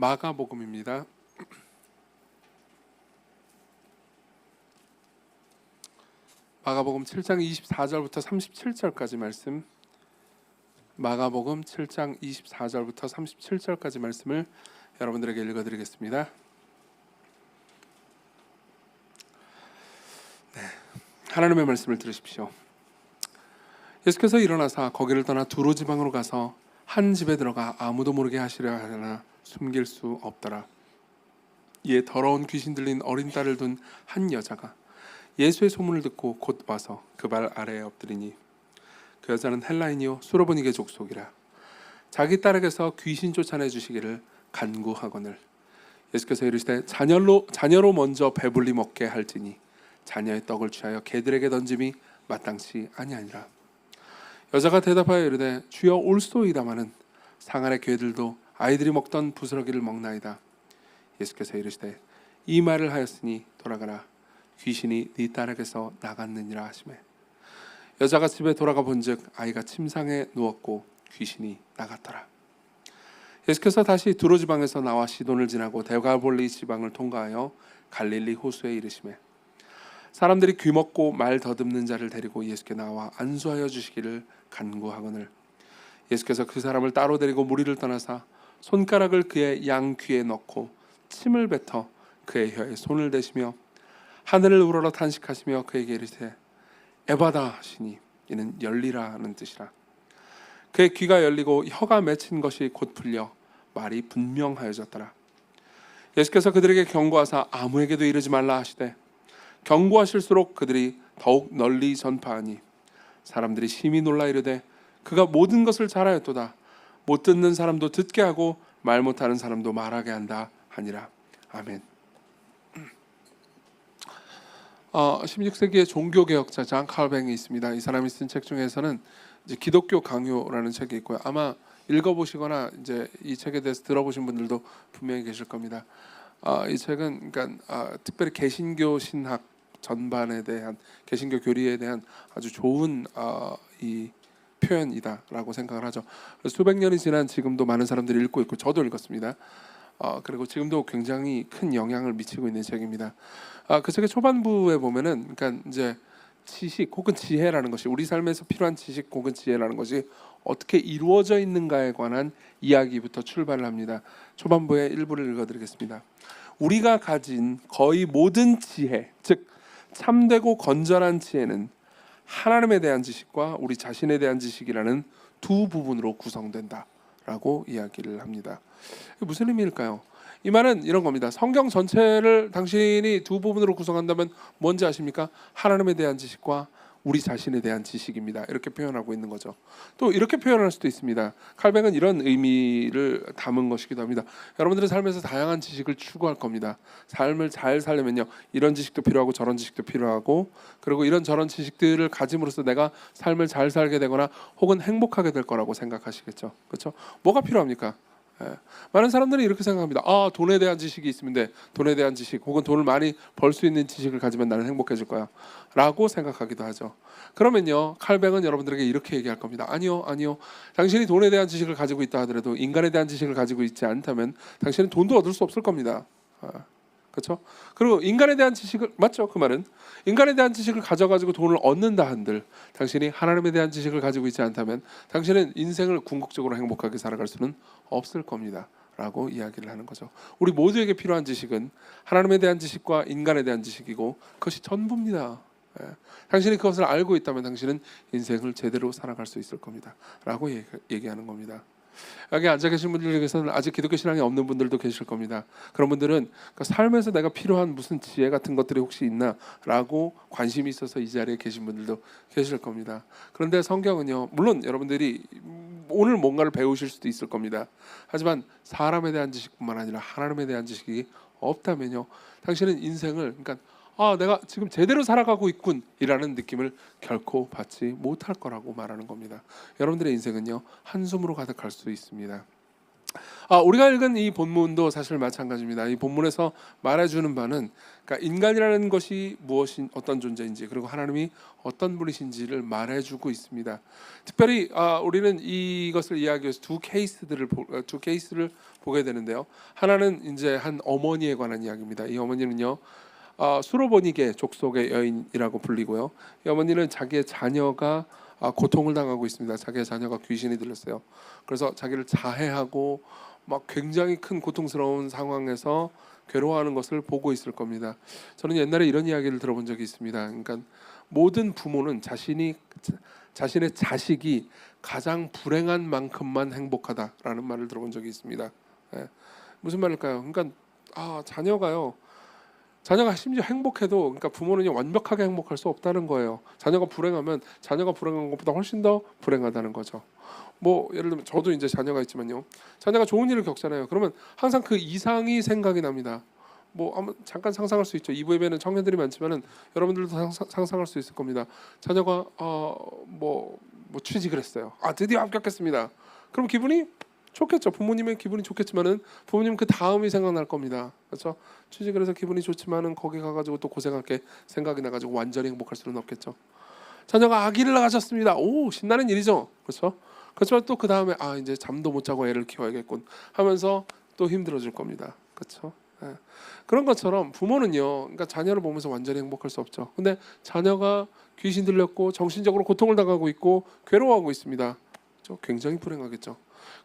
마가복음입니다. 마가복음 7장 24절부터 37절까지 말씀. 마가복음 7장 24절부터 37절까지 말씀을 여러분들에게 읽어드리겠습니다. 하나님의 말씀을 들으십시오. 예수께서 일어나사 거기를 떠나 두로 지방으로 가서 한 집에 들어가 아무도 모르게 하시려 하나 숨길 수 없더라. 이에 더러운 귀신 들린 어린 딸을 둔 한 여자가 예수의 소문을 듣고 곧 와서 그 발 아래에 엎드리니 그 여자는 헬라인이요 수로보니게 족속이라. 자기 딸에게서 귀신 쫓아내 주시기를 간구하거늘 예수께서 이르시되 자녀로 먼저 배불리 먹게 할지니 자녀의 떡을 취하여 개들에게 던짐이 마땅치 아니하니라. 여자가 대답하여 이르되 주여 올소이다마는 상안의 개들도 아이들이 먹던 부스러기를 먹나이다. 예수께서 이르시되 이 말을 하였으니 돌아가라, 귀신이 네 딸에게서 나갔느니라 하시매 여자가 집에 돌아가 본즉 아이가 침상에 누웠고 귀신이 나갔더라. 예수께서 다시 두로 지방에서 나와 시돈을 지나고 데가볼리 지방을 통과하여 갈릴리 호수에 이르시매 사람들이 귀먹고 말 더듬는 자를 데리고 예수께 나와 안수하여 주시기를 간구하거늘 예수께서 그 사람을 따로 데리고 무리를 떠나사 손가락을 그의 양 귀에 넣고 침을 뱉어 그의 혀에 손을 대시며 하늘을 우러러 탄식하시며 그에게 이르시되 에바다 하시니 이는 열리라 하는 뜻이라. 그의 귀가 열리고 혀가 맺힌 것이 곧 풀려 말이 분명하여졌더라. 예수께서 그들에게 경고하사 아무에게도 이르지 말라 하시되 경고하실수록 그들이 더욱 널리 전파하니 사람들이 심히 놀라 이르되 그가 모든 것을 잘하였도다. 못 듣는 사람도 듣게 하고 말 못하는 사람도 말하게 한다 하니라. 아멘. 16세기의 종교개혁자 잔 칼뱅이 있습니다. 이 사람이 쓴 책 중에서는 이제 기독교 강요라는 책이 있고요. 아마 읽어보시거나 이제 이 책에 대해서 들어보신 분들도 분명히 계실 겁니다. 이 책은 그러니까 특별히 개신교 신학 전반에 대한 개신교 교리에 대한 아주 좋은 이 표현이다라고 생각을 하죠. 수백 년이 지난 지금도 많은 사람들이 읽고 있고 저도 읽었습니다. 그리고 지금도 굉장히 큰 영향을 미치고 있는 책입니다. 그 책의 초반부에 보면은 그러니까 이제 지식 혹은 지혜라는 것이 우리 삶에서 필요한 지식 혹은 지혜라는 것이 어떻게 이루어져 있는가에 관한 이야기부터 출발을 합니다. 초반부의 일부를 읽어드리겠습니다. 우리가 가진 거의 모든 지혜, 즉 참되고 건전한 지혜는 하나님에 대한 지식과 우리 자신에 대한 지식이라는 두 부분으로 구성된다라고 이야기를 합니다. 무슨 의미일까요? 이 말은 이런 겁니다. 성경 전체를 당신이 두 부분으로 구성한다면 뭔지 아십니까? 하나님에 대한 지식과 우리 자신에 대한 지식입니다. 이렇게 표현하고 있는 거죠. 또 이렇게 표현할 수도 있습니다. 칼뱅은 이런 의미를 담은 것이기도 합니다. 여러분들의 삶에서 다양한 지식을 추구할 겁니다. 삶을 잘 살려면요, 이런 지식도 필요하고 저런 지식도 필요하고, 그리고 이런 저런 지식들을 가짐으로써 내가 삶을 잘 살게 되거나 혹은 행복하게 될 거라고 생각하시겠죠. 그렇죠? 뭐가 필요합니까? 많은 사람들이 이렇게 생각합니다. 돈에 대한 지식이 있으면 돼. 돈에 대한 지식 혹은 돈을 많이 벌 수 있는 지식을 가지면 나는 행복해질 거야 라고 생각하기도 하죠. 그러면요, 칼뱅은 여러분들에게 이렇게 얘기할 겁니다. 아니요. 당신이 돈에 대한 지식을 가지고 있다 하더라도 인간에 대한 지식을 가지고 있지 않다면 당신은 돈도 얻을 수 없을 겁니다. 그렇죠? 그리고 인간에 대한 지식을, 맞죠? 그 말은 인간에 대한 지식을 가져가지고 돈을 얻는다 한들 당신이 하나님에 대한 지식을 가지고 있지 않다면 당신은 인생을 궁극적으로 행복하게 살아갈 수는 없을 겁니다 라고 이야기를 하는 거죠. 우리 모두에게 필요한 지식은 하나님에 대한 지식과 인간에 대한 지식이고 그것이 전부입니다. 당신이 그것을 알고 있다면 당신은 인생을 제대로 살아갈 수 있을 겁니다 라고 얘기하는 겁니다. 여기 앉아 계신 분들 중에서는 아직 기독교 신앙이 없는 분들도 계실 겁니다. 그런 분들은 삶에서 내가 필요한 무슨 지혜 같은 것들이 혹시 있나 라고 관심이 있어서 이 자리에 계신 분들도 계실 겁니다. 그런데 성경은요, 물론 여러분들이 오늘 뭔가를 배우실 수도 있을 겁니다. 하지만 사람에 대한 지식뿐만 아니라 하나님에 대한 지식이 없다면요, 당신은 인생을 내가 지금 제대로 살아가고 있군 이라는 느낌을 결코 받지 못할 거라고 말하는 겁니다. 여러분들의 인생은요, 한숨으로 가득할 수 있습니다. 우리가 읽은 이 본문도 사실 마찬가지입니다. 이 본문에서 말해주는 바는 그러니까 인간이라는 것이 무엇인 어떤 존재인지 그리고 하나님이 어떤 분이신지를 말해주고 있습니다. 특별히 우리는 이것을 이야기해서 두 케이스를 보게 되는데요. 하나는 이제 한 어머니에 관한 이야기입니다. 이 어머니는요. 수로보니게 족속의 여인이라고 불리고요. 이 어머니는 자기의 자녀가 고통을 당하고 있습니다. 자기의 자녀가 귀신이 들렸어요. 그래서 자기를 자해하고 막 굉장히 큰 고통스러운 상황에서 괴로워하는 것을 보고 있을 겁니다. 저는 옛날에 이런 이야기를 들어본 적이 있습니다. 그러니까 모든 부모는 자신의 자식이 가장 불행한 만큼만 행복하다라는 말을 들어본 적이 있습니다. 예. 무슨 말일까요? 그러니까 자녀가 심지어 행복해도 그러니까 부모는 완벽하게 행복할 수 없다는 거예요. 자녀가 불행하면 자녀가 불행한 것보다 훨씬 더 불행하다는 거죠. 뭐 예를 들면 저도 이제 자녀가 있지만요. 자녀가 좋은 일을 겪잖아요. 그러면 항상 그 이상이 생각이 납니다. 뭐 한번 잠깐 상상할 수 있죠. 이 부에는 청년들이 많지만은 여러분들도 상상할 수 있을 겁니다. 자녀가 뭐 취직을 했어요. 드디어 합격했습니다. 그럼 기분이 좋겠죠. 부모님의 기분이 좋겠지만은 부모님 그 다음이 생각날 겁니다. 그렇죠? 취직을 해서 기분이 좋지만은 거기 가가지고 또 고생할 게 생각이 나가지고 완전히 행복할 수는 없겠죠. 자녀가 아기를 낳으셨습니다. 오, 신나는 일이죠. 그렇죠? 그렇지만 또 그 다음에 이제 잠도 못 자고 애를 키워야겠군 하면서 또 힘들어질 겁니다. 그렇죠? 예. 그런 것처럼 부모는요, 그러니까 자녀를 보면서 완전히 행복할 수 없죠. 근데 자녀가 귀신 들렸고 정신적으로 고통을 당하고 있고 괴로워하고 있습니다. 그렇죠? 굉장히 불행하겠죠.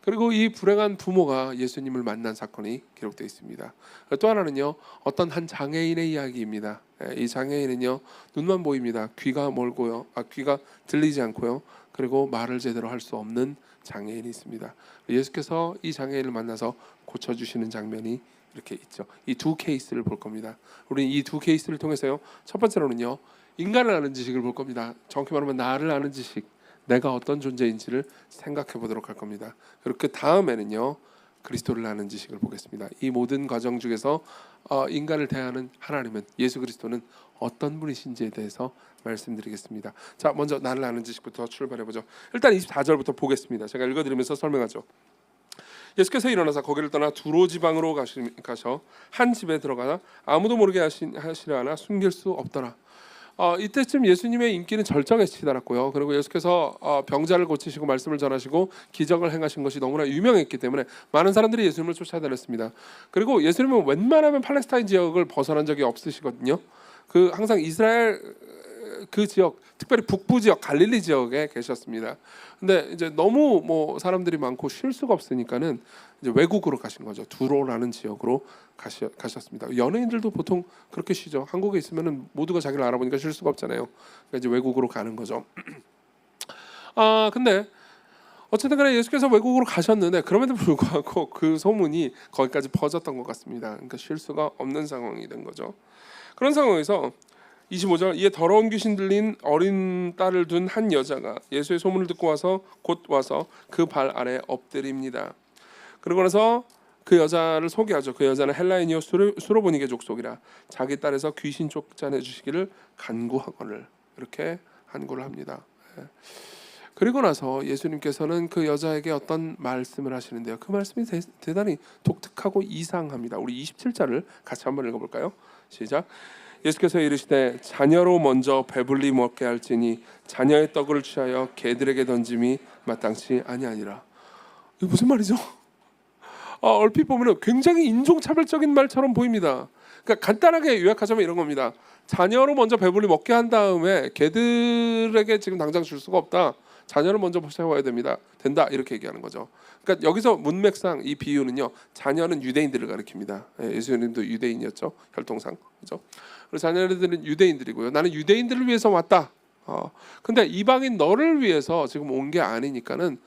그리고 이 불행한 부모가 예수님을 만난 사건이 기록되어 있습니다. 또 하나는요, 어떤 한 장애인의 이야기입니다. 이 장애인은요, 눈만 보입니다. 귀가 멀고요, 귀가 들리지 않고요, 그리고 말을 제대로 할 수 없는 장애인이 있습니다. 예수께서 이 장애인을 만나서 고쳐주시는 장면이 이렇게 있죠. 이 두 케이스를 볼 겁니다. 우리는 이 두 케이스를 통해서요, 첫 번째로는요, 인간을 아는 지식을 볼 겁니다. 정확히 말하면 나를 아는 지식, 내가 어떤 존재인지를 생각해 보도록 할 겁니다. 그리고 그 다음에는요, 그리스도를 아는 지식을 보겠습니다. 이 모든 과정 중에서 인간을 대하는 하나님은, 예수 그리스도는 어떤 분이신지에 대해서 말씀드리겠습니다. 자, 먼저 나를 아는 지식부터 출발해 보죠. 일단 24절부터 보겠습니다. 제가 읽어드리면서 설명하죠. 예수께서 일어나서 거기를 떠나 두로 지방으로 가셔 한 집에 들어가나 아무도 모르게 하시려 하나 숨길 수 없더라. 이때쯤 예수님의 인기는 절정에 치달았고요. 그리고 예수께서 병자를 고치시고 말씀을 전하시고 기적을 행하신 것이 너무나 유명했기 때문에 많은 사람들이 예수님을 쫓아다녔습니다. 그리고 예수님은 웬만하면 팔레스타인 지역을 벗어난 적이 없으시거든요. 그 항상 이스라엘 그 지역, 특별히 북부 지역, 갈릴리 지역에 계셨습니다. 근데 이제 너무 사람들이 많고 쉴 수가 없으니까는 이제 외국으로 가신 거죠. 두로라는 지역으로 가셨습니다. 연예인들도 보통 그렇게 쉬죠. 한국에 있으면은 모두가 자기를 알아보니까 쉴 수가 없잖아요. 그러니까 이제 외국으로 가는 거죠. 근데 어쨌든 간에 예수께서 외국으로 가셨는데 그럼에도 불구하고 그 소문이 거기까지 퍼졌던 것 같습니다. 그러니까 쉴 수가 없는 상황이 된 거죠. 그런 상황에서 25절, 이에 더러운 귀신 들린 어린 딸을 둔 한 여자가 예수의 소문을 듣고 곧 와서 그 발 아래 엎드립니다. 그러고 나서 그 여자를 소개하죠. 그 여자는 헬라인이요 수로보니게 족속이라 자기 딸에서 귀신 쫓아내 주시기를 간구하거늘, 이렇게 간구를 합니다. 그리고 나서 예수님께서는 그 여자에게 어떤 말씀을 하시는데요. 그 말씀이 대단히 독특하고 이상합니다. 우리 27절을 같이 한번 읽어볼까요? 시작. 예수께서 이르시되 자녀로 먼저 배불리 먹게 할지니 자녀의 떡을 취하여 개들에게 던짐이 마땅치 아니하니라. 이게 무슨 말이죠? 얼핏 보면 굉장히 인종차별적인 말처럼 보입니다. 그러니까 간단하게 요약하자면 이런 겁니다. 자녀로 먼저 배불리 먹게 한 다음에 개들에게 지금 당장 줄 수가 없다. 자녀를 먼저 채워야 된다 이렇게 얘기하는 거죠. 그러니까 여기서 문맥상 이 비유는요, 자녀는 유대인들을 가리킵니다. 예수님도 유대인이었죠, 혈통상, 그렇죠? 그리고 자녀들은 유대인들이고요. 나는 유대인들을 위해서 왔다. 근데 이방인 너를 위해서 지금 온 게 아니니까는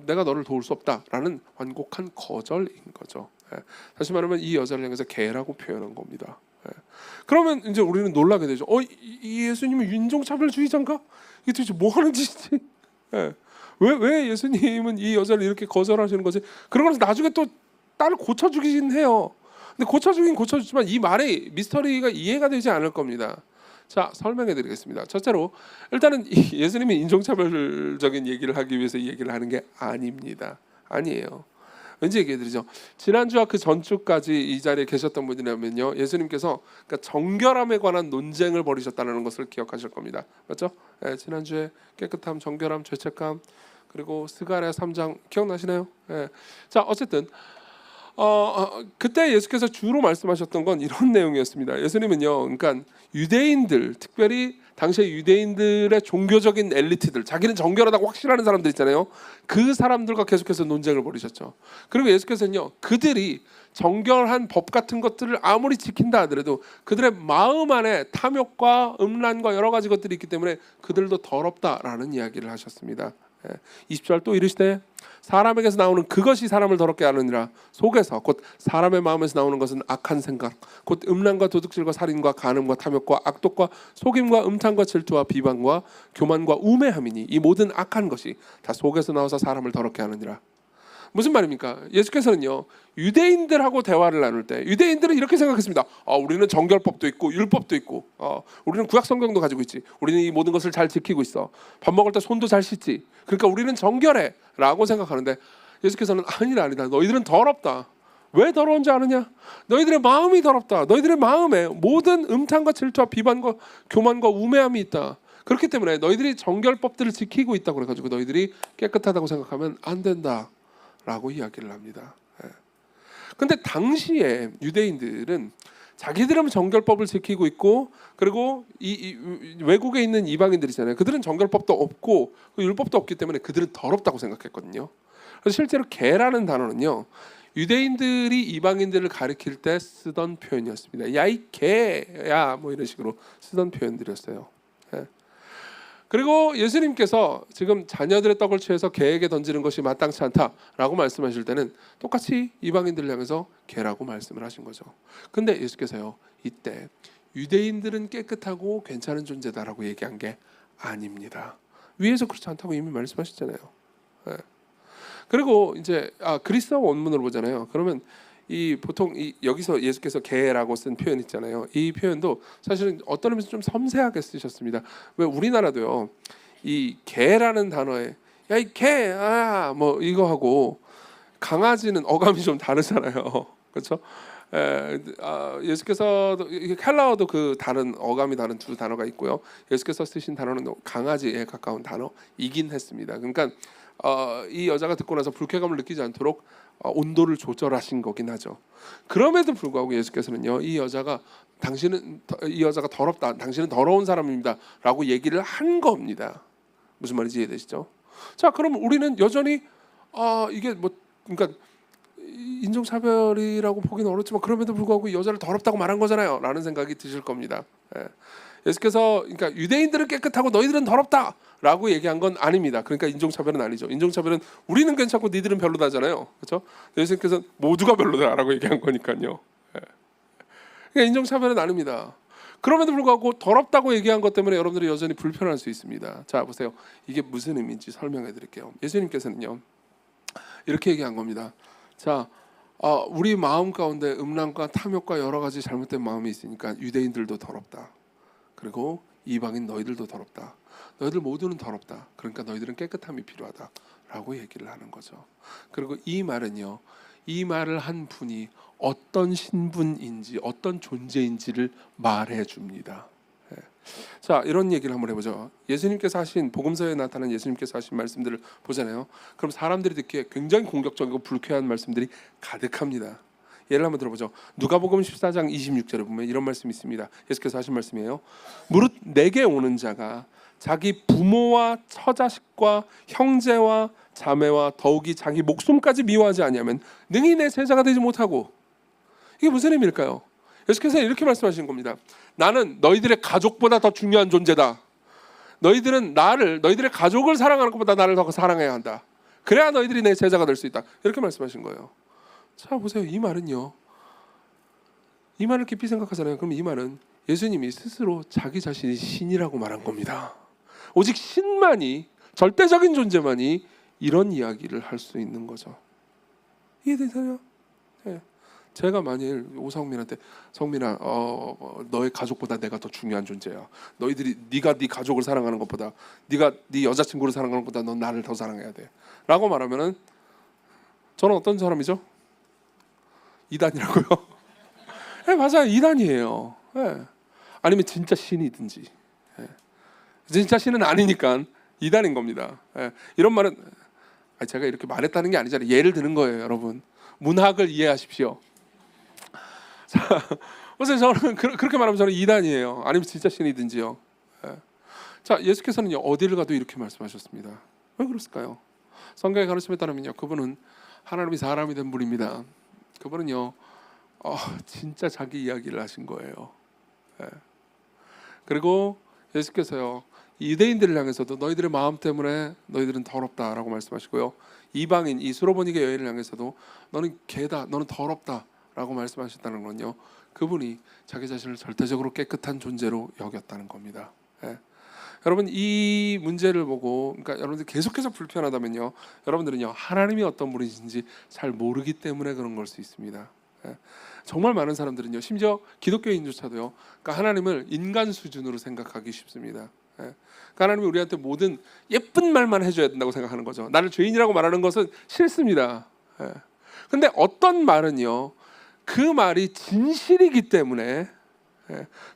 내가 너를 도울 수 없다라는 완곡한 거절인 거죠. 다시 말하면 이 여자를 향해서 개라고 표현한 겁니다. 그러면 이제 우리는 놀라게 되죠. 이 예수님은 인종차별주의자인가? 이게 도대체 뭐 하는 짓이지? 왜 예수님은 이 여자를 이렇게 거절하시는 거지? 그러고 나서 나중에 또 딸을 고쳐주긴 해요. 근데 고쳐주지만 이 말의 미스터리가 이해가 되지 않을 겁니다. 자, 설명해 드리겠습니다. 첫째로 일단은 예수님이 인종차별적인 얘기를 하기 위해서 이 얘기를 하는 게 아닙니다. 아니에요. 왠지 얘기해드리죠. 지난주와 그 전주까지 이 자리에 계셨던 분이라면요, 예수님께서 그러니까 정결함에 관한 논쟁을 벌이셨다는 것을 기억하실 겁니다. 맞죠? 예, 지난주에 깨끗함, 정결함, 죄책감, 그리고 스가랴 3장 기억나시나요? 예. 자, 어쨌든 그때 예수께서 주로 말씀하셨던 건 이런 내용이었습니다. 예수님은요, 그러니까 유대인들, 특별히 당시의 유대인들의 종교적인 엘리트들, 자기는 정결하다고 확신하는 사람들 있잖아요. 그 사람들과 계속해서 논쟁을 벌이셨죠. 그리고 예수께서는요, 그들이 정결한 법 같은 것들을 아무리 지킨다 하더라도 그들의 마음 안에 탐욕과 음란과 여러 가지 것들이 있기 때문에 그들도 더럽다라는 이야기를 하셨습니다. 20절 또 이르시되 사람에게서 나오는 그것이 사람을 더럽게 하느니라. 속에서 곧 사람의 마음에서 나오는 것은 악한 생각 곧 음란과 도둑질과 살인과 간음과 탐욕과 악독과 속임과 음탕과 질투와 비방과 교만과 우매함이니 이 모든 악한 것이 다 속에서 나와서 사람을 더럽게 하느니라. 무슨 말입니까? 예수께서는요, 유대인들하고 대화를 나눌 때 유대인들은 이렇게 생각했습니다. 우리는 정결법도 있고 율법도 있고 우리는 구약 성경도 가지고 있지. 우리는 이 모든 것을 잘 지키고 있어. 밥 먹을 때 손도 잘 씻지. 그러니까 우리는 정결해 라고 생각하는데 예수께서는 아니다. 너희들은 더럽다. 왜 더러운지 아느냐? 너희들의 마음이 더럽다. 너희들의 마음에 모든 음탕과 질투와 비방과 교만과 우매함이 있다. 그렇기 때문에 너희들이 정결법들을 지키고 있다고 그래가지고 너희들이 깨끗하다고 생각하면 안 된다 라고 이야기를 합니다. 근데 당시에 유대인들은 자기들은 정결법을 지키고 있고, 그리고 이 외국에 있는 이방인들이잖아요. 그들은 정결법도 없고 율법도 없기 때문에 그들은 더럽다고 생각했거든요. 그래서 실제로 개라는 단어는요, 유대인들이 이방인들을 가리킬 때 쓰던 표현이었습니다. 야 이 개야 뭐 이런 식으로 쓰던 표현들이었어요. 그리고 예수님께서 지금 자녀들의 떡을 취해서 개에게 던지는 것이 마땅치 않다라고 말씀하실 때는 똑같이 이방인들을 향해서 개라고 말씀을 하신 거죠. 근데 예수께서요, 이때 유대인들은 깨끗하고 괜찮은 존재다라고 얘기한 게 아닙니다. 위에서 그렇지 않다고 이미 말씀하셨잖아요. 그리고 이제 그리스어 원문을 보잖아요. 그러면 보통 여기서 예수께서 개라고 쓴 표현 있잖아요. 이 표현도 사실은 어떤 의미에서 좀 섬세하게 쓰셨습니다. 왜 우리나라도요, 이 개라는 단어에 야 이 개 뭐 이거 하고 강아지는 어감이 좀 다르잖아요. 그렇죠? 예수께서도 헬라어도 그 다른 어감이 다른 두 단어가 있고요. 예수께서 쓰신 단어는 강아지에 가까운 단어이긴 했습니다. 그러니까 이 여자가 듣고 나서 불쾌감을 느끼지 않도록 온도를 조절하신 거긴 하죠. 그럼에도 불구하고 예수께서는요, 이 여자가 더럽다, 당신은 더러운 사람입니다라고 얘기를 한 겁니다. 무슨 말인지 이해되시죠? 자, 그럼 우리는 여전히 이게 뭐 그러니까 인종차별이라고 보기는 어렵지만 그럼에도 불구하고 이 여자를 더럽다고 말한 거잖아요 라는 생각이 드실 겁니다. 예수께서 그러니까 유대인들은 깨끗하고 너희들은 더럽다라고 얘기한 건 아닙니다. 그러니까 인종차별은 아니죠. 인종차별은 우리는 괜찮고 니들은 별로다잖아요. 그렇죠? 예수님께서는 모두가 별로다라고 얘기한 거니까요. 그러니까 인종차별은 아닙니다. 그럼에도 불구하고 더럽다고 얘기한 것 때문에 여러분들이 여전히 불편할 수 있습니다. 자, 보세요. 이게 무슨 의미인지 설명해 드릴게요. 예수님께서는요, 이렇게 얘기한 겁니다. 자, 우리 마음 가운데 음란과 탐욕과 여러 가지 잘못된 마음이 있으니까 유대인들도 더럽다. 그리고 이방인 너희들도 더럽다. 너희들 모두는 더럽다. 그러니까 너희들은 깨끗함이 필요하다라고 얘기를 하는 거죠. 그리고 이 말은요, 이 말을 한 분이 어떤 신분인지 어떤 존재인지를 말해 줍니다. 자, 이런 얘기를 한번 해보죠. 예수님께서 하신 복음서에 나타난 예수님께서 하신 말씀들을 보잖아요. 그럼 사람들이 듣기에 굉장히 공격적이고 불쾌한 말씀들이 가득합니다. 예를 한번 들어보죠. 누가복음 14장 26절에 보면 이런 말씀이 있습니다. 예수께서 하신 말씀이에요. 무릇 내게 오는 자가 자기 부모와 처자식과 형제와 자매와 더욱이 자기 목숨까지 미워하지 아니하면 능히 내 제자가 되지 못하고. 이게 무슨 의미일까요? 예수께서 이렇게 말씀하신 겁니다. 나는 너희들의 가족보다 더 중요한 존재다. 너희들은 너희들의 가족을 사랑하는 것보다 나를 더 사랑해야 한다. 그래야 너희들이 내 제자가 될 수 있다. 이렇게 말씀하신 거예요. 자, 보세요. 이 말은요, 이 말을 깊이 생각하잖아요. 그럼 이 말은 예수님이 스스로 자기 자신이 신이라고 말한 겁니다. 오직 신만이, 절대적인 존재만이 이런 이야기를 할 수 있는 거죠. 이해되세요? 네. 제가 만일 오성민한테 성민아, 너의 가족보다 내가 더 중요한 존재야. 네가 네 가족을 사랑하는 것보다, 네가 네 여자친구를 사랑하는 것보다 넌 나를 더 사랑해야 돼 라고 말하면은 저는 어떤 사람이죠? 이단이라고요? 네, 맞아요. 이단이에요. 네. 아니면 진짜 신이든지. 네. 진짜 신은 아니니까 이단인 겁니다. 네. 이런 말은 제가 이렇게 말했다는 게 아니잖아요. 예를 드는 거예요, 여러분. 문학을 이해하십시오. 자, 그래서 저는 그렇게 말하면 저는 이단이에요. 아니면 진짜 신이든지요. 네. 자, 예수께서는요 어디를 가도 이렇게 말씀하셨습니다. 왜 그랬을까요? 성경의 가르침에 따르면요, 그분은 하나님이 사람이 된 분입니다. 그분은요, 진짜 자기 이야기를 하신 거예요. 네. 그리고 예수께서요, 유대인들을 향해서도 너희들의 마음 때문에 너희들은 더럽다라고 말씀하시고요, 이방인 이 수로보니게 여인을 향해서도 너는 개다, 너는 더럽다라고 말씀하셨다는 건요, 그분이 자기 자신을 절대적으로 깨끗한 존재로 여겼다는 겁니다. 네. 여러분, 이 문제를 보고, 그러니까 여러분들 계속해서 불편하다면요, 여러분들은요 하나님이 어떤 분이신지 잘 모르기 때문에 그런 걸 수 있습니다. 예. 정말 많은 사람들은요, 심지어 기독교인조차도요, 그러니까 하나님을 인간 수준으로 생각하기 쉽습니다. 예. 그러니까 하나님이 우리한테 모든 예쁜 말만 해줘야 된다고 생각하는 거죠. 나를 죄인이라고 말하는 것은 싫습니다. 예. 근데 어떤 말은요, 그 말이 진실이기 때문에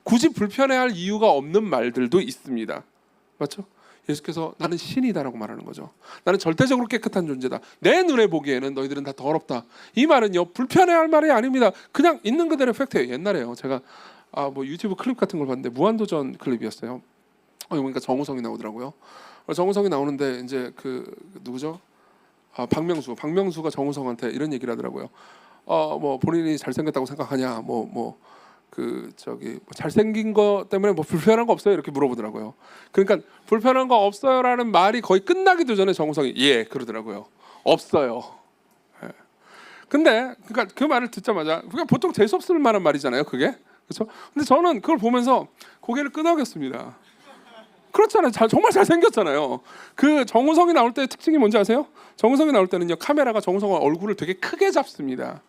굳이 불편해할 이유가 없는 말들도 있습니다. 맞죠? 예수께서 나는 신이다라고 말하는 거죠. 나는 절대적으로 깨끗한 존재다. 내 눈에 보기에는 너희들은 다 더럽다. 이 말은요 불편해할 말이 아닙니다. 그냥 있는 그대로 팩트예요. 옛날에요, 제가 뭐 유튜브 클립 같은 걸 봤는데 무한도전 클립이었어요. 그러니까 정우성이 나오더라고요. 정우성이 나오는데 이제 그 누구죠? 박명수가 정우성한테 이런 얘기를 하더라고요. 뭐 본인이 잘생겼다고 생각하냐? 잘생긴 거 때문에 뭐 불편한 거 없어요? 이렇게 물어보더라고요. 그러니까 불편한 거 없어요라는 말이 거의 끝나기도 전에 정우성이 예 그러더라고요. 없어요. 예. 근데 그러니까 그 말을 듣자마자 그냥 보통 재수 없을 만한 말이잖아요, 그게. 그렇죠? 근데 저는 그걸 보면서 고개를 끄덕였습니다. 그렇잖아요. 정말 잘생겼잖아요. 그 정우성이 나올 때 특징이 뭔지 아세요? 정우성이 나올 때는요, 카메라가 정우성 얼굴을 되게 크게 잡습니다.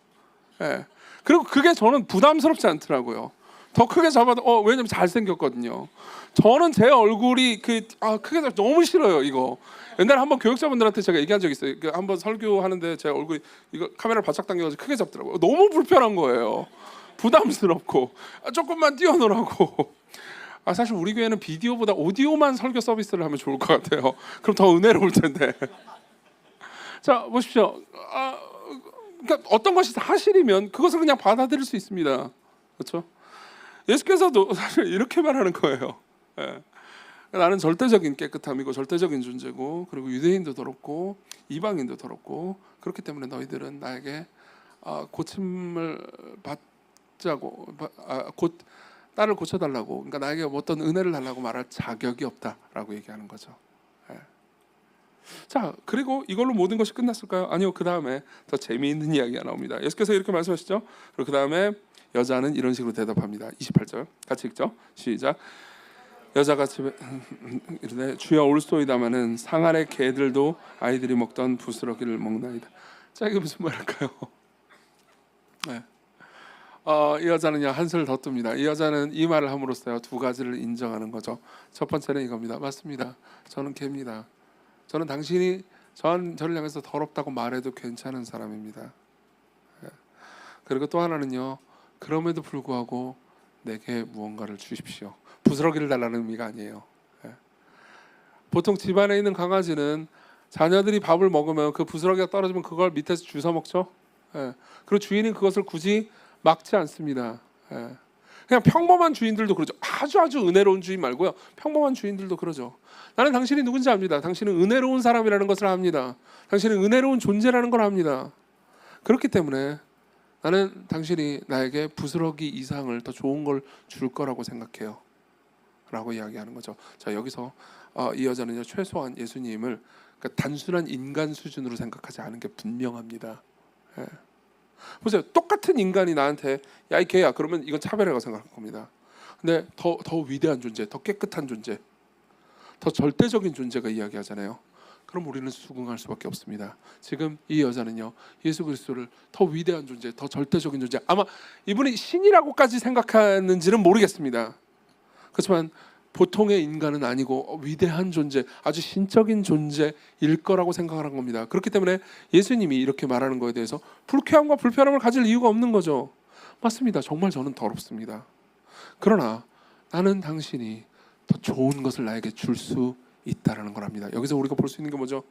예. 그리고 그게 저는 부담스럽지 않더라고요. 더 크게 잡아도 왜냐면 잘생겼거든요. 저는 제 얼굴이 크게 잡 너무 싫어요. 이거 옛날에 한번 교육자분들한테 제가 얘기한 적 있어요. 한번 설교하는데 제 얼굴이 이거 카메라를 바짝 당겨가지고 크게 잡더라고요. 너무 불편한 거예요. 부담스럽고 조금만 띄워놓으라고. 사실 우리 교회는 비디오보다 오디오만 설교 서비스를 하면 좋을 것 같아요. 그럼 더 은혜로울 텐데. 자, 보십시오. 그러니까 어떤 것이 사실이면 그것을 그냥 받아들일 수 있습니다. 그렇죠? 예수께서도 사실 이렇게 말하는 거예요. 예. 나는 절대적인 깨끗함이고 절대적인 존재고, 그리고 유대인도 더럽고 이방인도 더럽고, 그렇기 때문에 너희들은 나에게 고침을 받자고, 곧 나를 고쳐달라고, 그러니까 나에게 어떤 은혜를 달라고 말할 자격이 없다라고 얘기하는 거죠. 예. 자, 그리고 이걸로 모든 것이 끝났을까요? 아니요. 그 다음에 더 재미있는 이야기가 나옵니다. 예수께서 이렇게 말씀하시죠. 그리고 그 다음에 여자는 이런 식으로 대답합니다. 28절 같이 읽죠. 시작. 여자가 집에 이르되 주여 올소이다마는 상 아래 개들도 아이들이 먹던 부스러기를 먹나이다. 자, 이게 무슨 말일까요? 네. 이 여자는요 한술 더 뜹니다. 이 여자는 이 말을 함으로써요 두 가지를 인정하는 거죠. 첫 번째는 이겁니다. 맞습니다. 저는 개입니다. 저는 당신이 저를 향해서 더럽다고 말해도 괜찮은 사람입니다. 그리고 또 하나는요, 그럼에도 불구하고 내게 무언가를 주십시오. 부스러기를 달라는 의미가 아니에요. 보통 집안에 있는 강아지는 자녀들이 밥을 먹으면 그 부스러기가 떨어지면 그걸 밑에서 주워 먹죠. 그리고 주인은 그것을 굳이 막지 않습니다. 그냥 평범한 주인들도 그러죠. 아주 은혜로운 주인 말고요, 평범한 주인들도 그러죠. 나는 당신이 누군지 압니다. 당신은 은혜로운 사람이라는 것을 압니다. 당신은 은혜로운 존재라는 걸 압니다. 그렇기 때문에 나는 당신이 나에게 부스러기 이상을 더 좋은 걸 줄 거라고 생각해요 라고 이야기하는 거죠. 자, 여기서 이 여자는요 최소한 예수님을 그러니까 단순한 인간 수준으로 생각하지 않은 게 분명합니다. 보세요. 똑같은 인간이 나한테 야 이 개야 그러면 이건 차별이라고 생각할 겁니다. 근데 더 위대한 존재, 더 깨끗한 존재, 더 절대적인 존재가 이야기하잖아요. 그럼 우리는 수긍할 수밖에 없습니다. 지금 이 여자는요 예수 그리스도를 더 위대한 존재, 더 절대적인 존재, 아마 이분이 신이라고까지 생각하는지는 모르겠습니다. 그렇지만 보통의 인간은 아니고 위대한 존재, 아주 신적인 존재일 거라고 생각을 한 겁니다. 그렇기 때문에 예수님이 이렇게 말하는 거에 대해서 불쾌함과 불편함을 가질 이유가 없는 거죠. 맞습니다. 정말 저는 더럽습니다. 그러나 나는 당신이 더 좋은 것을 나에게 줄 수 있다라는 거랍니다. 여기서 우리가 볼 수 있는 게 뭐죠?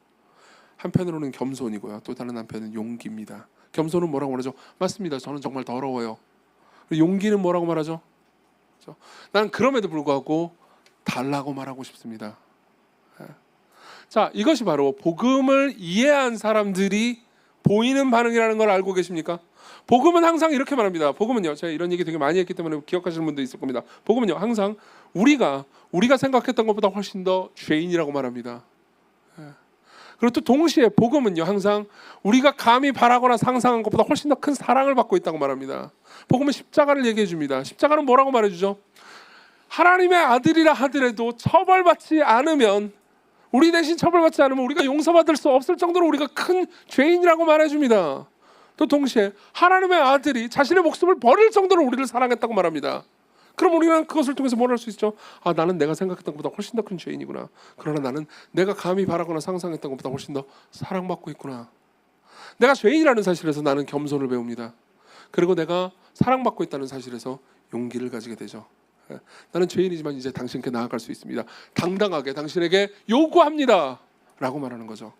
한편으로는 겸손이고요. 또 다른 한편은 용기입니다. 겸손은 뭐라고 말하죠? 맞습니다. 저는 정말 더러워요. 용기는 뭐라고 말하죠? 나는 그럼에도 불구하고 달라고 말하고 싶습니다. 자, 이것이 바로 복음을 이해한 사람들이 보이는 반응이라는 걸 알고 계십니까? 복음은 항상 이렇게 말합니다. 복음은요, 제가 이런 얘기 되게 많이 했기 때문에 기억하시는 분도 있을 겁니다. 복음은요, 항상 우리가 생각했던 것보다 훨씬 더 죄인이라고 말합니다. 그리고 또 동시에 복음은요, 항상 우리가 감히 바라거나 상상한 것보다 훨씬 더 큰 사랑을 받고 있다고 말합니다. 복음은 십자가를 얘기해 줍니다. 십자가는 뭐라고 말해주죠? 하나님의 아들이라 하더라도 처벌받지 않으면, 우리 대신 처벌받지 않으면 우리가 용서받을 수 없을 정도로 우리가 큰 죄인이라고 말해줍니다. 또 동시에 하나님의 아들이 자신의 목숨을 버릴 정도로 우리를 사랑했다고 말합니다. 그럼 우리는 그것을 통해서 뭘 할 수 있죠? 아, 나는 내가 생각했던 것보다 훨씬 더 큰 죄인이구나. 그러나 나는 내가 감히 바라거나 상상했던 것보다 훨씬 더 사랑받고 있구나. 내가 죄인이라는 사실에서 나는 겸손을 배웁니다. 그리고 내가 사랑받고 있다는 사실에서 용기를 가지게 되죠. 나는 죄인이지만 이제 당신께 나아갈 수 있습니다. 당당하게 당신에게 요구합니다 라고 말하는 거죠.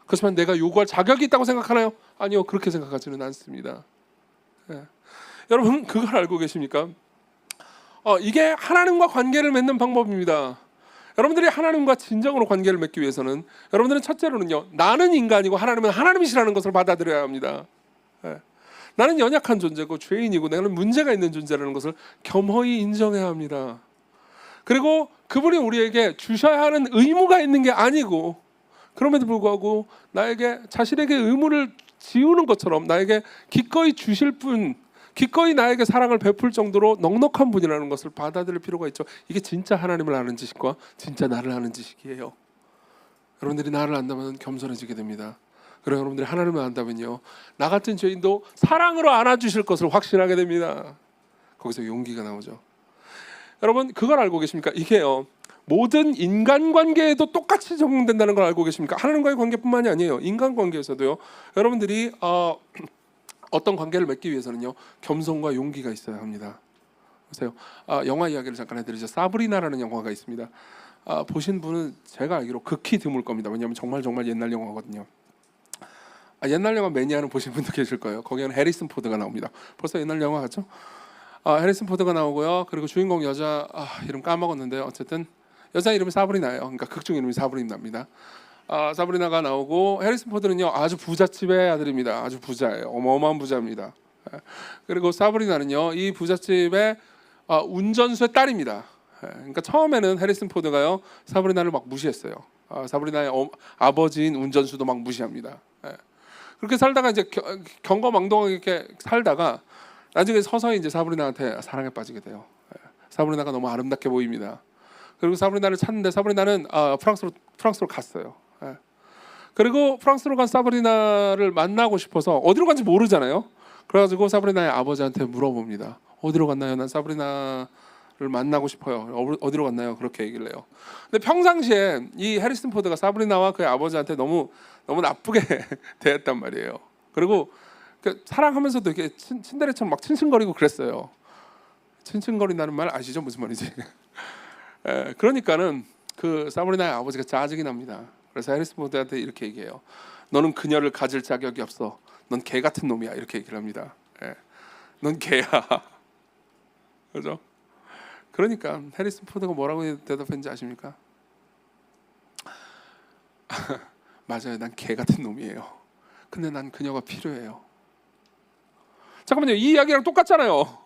그렇지만 내가 요구할 자격이 있다고 생각하나요? 아니요, 그렇게 생각하지는 않습니다. 여러분, 그걸 알고 계십니까? 이게 하나님과 관계를 맺는 방법입니다. 여러분들이 하나님과 진정으로 관계를 맺기 위해서는 여러분들은 첫째로는요, 나는 인간이고 하나님은 하나님이시라는 것을 받아들여야 합니다. 나는 연약한 존재고 죄인이고 나는 문제가 있는 존재라는 것을 겸허히 인정해야 합니다. 그리고 그분이 우리에게 주셔야 하는 의무가 있는 게 아니고, 그럼에도 불구하고 나에게 자신에게 의무를 지우는 것처럼 나에게 기꺼이 주실 분, 기꺼이 나에게 사랑을 베풀 정도로 넉넉한 분이라는 것을 받아들일 필요가 있죠. 이게 진짜 하나님을 아는 지식과 진짜 나를 아는 지식이에요. 여러분들이 나를 안다면 겸손해지게 됩니다. 그리고 여러분들이 하나님을 안다면요, 나 같은 죄인도 사랑으로 안아주실 것을 확신하게 됩니다. 거기서 용기가 나오죠. 여러분, 그걸 알고 계십니까? 이게요, 모든 인간관계에도 똑같이 적용된다는 걸 알고 계십니까? 하나님과의 관계뿐만이 아니에요. 인간관계에서도요, 여러분들이 어떤 관계를 맺기 위해서는요, 겸손과 용기가 있어야 합니다. 보세요. 영화 이야기를 잠깐 해드리죠. 사브리나라는 영화가 있습니다. 보신 분은 제가 알기로 극히 드물 겁니다. 왜냐하면 정말 옛날 영화거든요. 옛날 영화 매니아는 보신 분도 계실 거예요. 거기에는 해리슨 포드가 나옵니다. 벌써 옛날 영화 같죠? 해리슨 포드가 나오고요. 그리고 주인공 여자 이름 까먹었는데 어쨌든 여자 이름이 사브리나예요. 그러니까 극중 이름이 사브리나입니다. 사브리나가 나오고, 해리슨 포드는요, 아주 부잣집의 아들입니다. 아주 부자예요. 어마어마한 부자입니다. 그리고 사브리나는요, 이 부잣집의 운전수의 딸입니다. 그러니까 처음에는 해리슨 포드가요, 사브리나를 막 무시했어요. 사브리나의 아버지인 운전수도 막 무시합니다. 그렇게 살다가 이제 경거망동하게 이렇게 살다가 나중에 서서히 이제 사브리나한테 사랑에 빠지게 돼요. 사브리나가 너무 아름답게 보입니다. 그리고 사브리나를 찾는데 사브리나는 프랑스로 갔어요. 그리고 프랑스로 간 사브리나를 만나고 싶어서 어디로 간지 모르잖아요. 그래가지고 사브리나의 아버지한테 물어봅니다. 어디로 갔나요? 난 사브리나를 만나고 싶어요. 어디로 갔나요? 그렇게 얘기를 해요. 근데 평상시에 이 해리슨 포드가 사브리나와 그의 아버지한테 너무 나쁘게 대했단 말이에요. 그리고 사랑하면서도 이렇게 친데레처럼 막 칭칭거리고 그랬어요. 칭칭거린다는 말 아시죠? 무슨 말인지. 그러니까는 그 사브리나의 아버지가 짜증이 납니다. 그래서 해리슨 포드한테 이렇게 얘기해요. 너는 그녀를 가질 자격이 없어. 넌 개 같은 놈이야. 이렇게 얘기를 합니다. 넌 개야. 그죠? 그러니까 해리슨 포드가 뭐라고 대답했는지 아십니까? 맞아요. 난 개 같은 놈이에요. 근데 난 그녀가 필요해요. 잠깐만요. 이 이야기랑 똑같잖아요.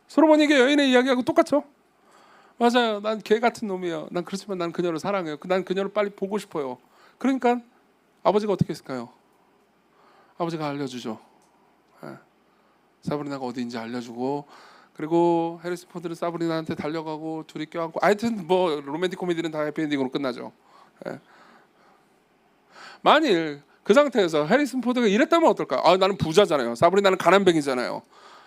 솔로몬에게 여인의 이야기하고 똑같죠? 맞아요. 난 개 같은 놈이에요. 난 그렇지만 난 그녀를 사랑해요. 난 그녀를 빨리 보고 싶어요. 그러니까 아버지가 어떻게 했을까요? 아버지가 알려주죠. 사브리나가 어디인지 알려주고, 그리고 해리슨 포드는 사브리나한테 달려가고 둘이 껴안고, 하여튼 뭐 로맨틱 코미디는 다 해피엔딩으로 끝나죠. 만일 그 상태에서 해리슨 포드가 이랬다면 어떨까? 나는 부자잖아요. 사브리나는 가난뱅이잖아요.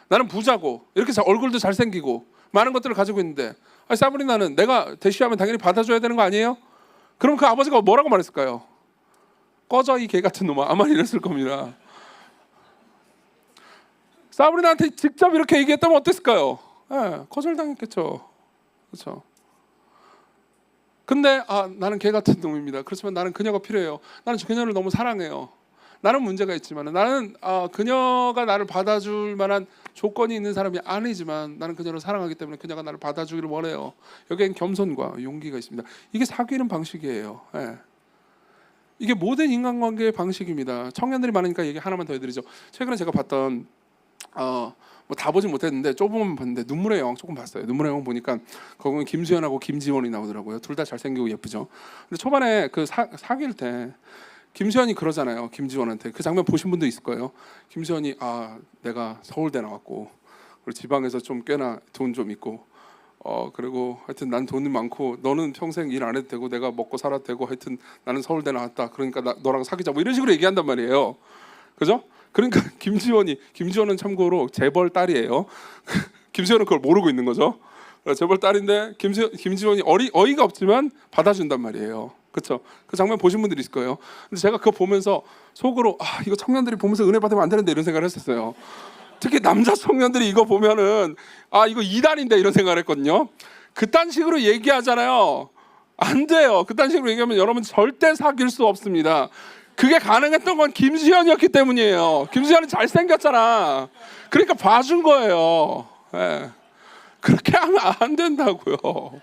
나는 부자고 이렇게 얼굴도 잘생기고 많은 것들을 가지고 있는데 사브리나는 내가 대쉬하면 당연히 받아줘야 되는 거 아니에요? 그럼 그 아버지가 뭐라고 말했을까요? 꺼져 이 개 같은 놈아. 아마 이랬을 겁니다. 사브리나한테 직접 이렇게 얘기했다면 어땠을까요? 거절당했겠죠. 그렇죠. 근데 나는 개 같은 놈입니다. 그렇지만 나는 그녀가 필요해요. 나는 그녀를 너무 사랑해요. 나는 문제가 있지만 나는 그녀가 나를 받아줄 만한 조건이 있는 사람이 아니지만 나는 그녀를 사랑하기 때문에 그녀가 나를 받아주기를 원해요. 여기엔 겸손과 용기가 있습니다. 이게 사귀는 방식이에요. 이게 모든 인간관계의 방식입니다. 청년들이 많으니까 얘기 하나만 더 해드리죠. 최근에 제가 봤던 뭐 다 보진 못했는데 조금만 봤는데 눈물의 여왕 조금 봤어요. 눈물의 여왕 보니까 거기는 김수현하고 김지원이 나오더라고요. 둘 다 잘생기고 예쁘죠. 근데 초반에 그 사귈 때 김수현이 그러잖아요. 김지원한테. 그 장면 보신 분도 있을 거예요. 김수현이 내가 서울대 나왔고 그리고 지방에서 좀 꽤나 돈 좀 있고 그리고 하여튼 난 돈이 많고 너는 평생 일 안 해도 되고 내가 먹고 살아도 되고 하여튼 나는 서울대 나왔다. 그러니까 너랑 사귀자 뭐 이런 식으로 얘기한단 말이에요. 그죠? 그러니까 김지원은 참고로 재벌 딸이에요. 김수현은 그걸 모르고 있는 거죠. 재벌 딸인데 김지원이 어이가 없지만 받아준단 말이에요. 그렇죠? 그 장면 보신 분들이 있을 거예요. 근데 제가 그거 보면서 속으로 이거 청년들이 보면서 은혜 받으면 안 되는데 이런 생각을 했었어요. 특히 남자 청년들이 이거 보면은 이거 이단인데 이런 생각을 했거든요. 그딴 식으로 얘기하잖아요. 안 돼요. 그딴 식으로 얘기하면 여러분 절대 사귈 수 없습니다. 그게 가능했던 건 김수현이었기 때문이에요. 김수현은 잘생겼잖아. 그러니까 봐준 거예요. 그렇게 하면 안 된다고요.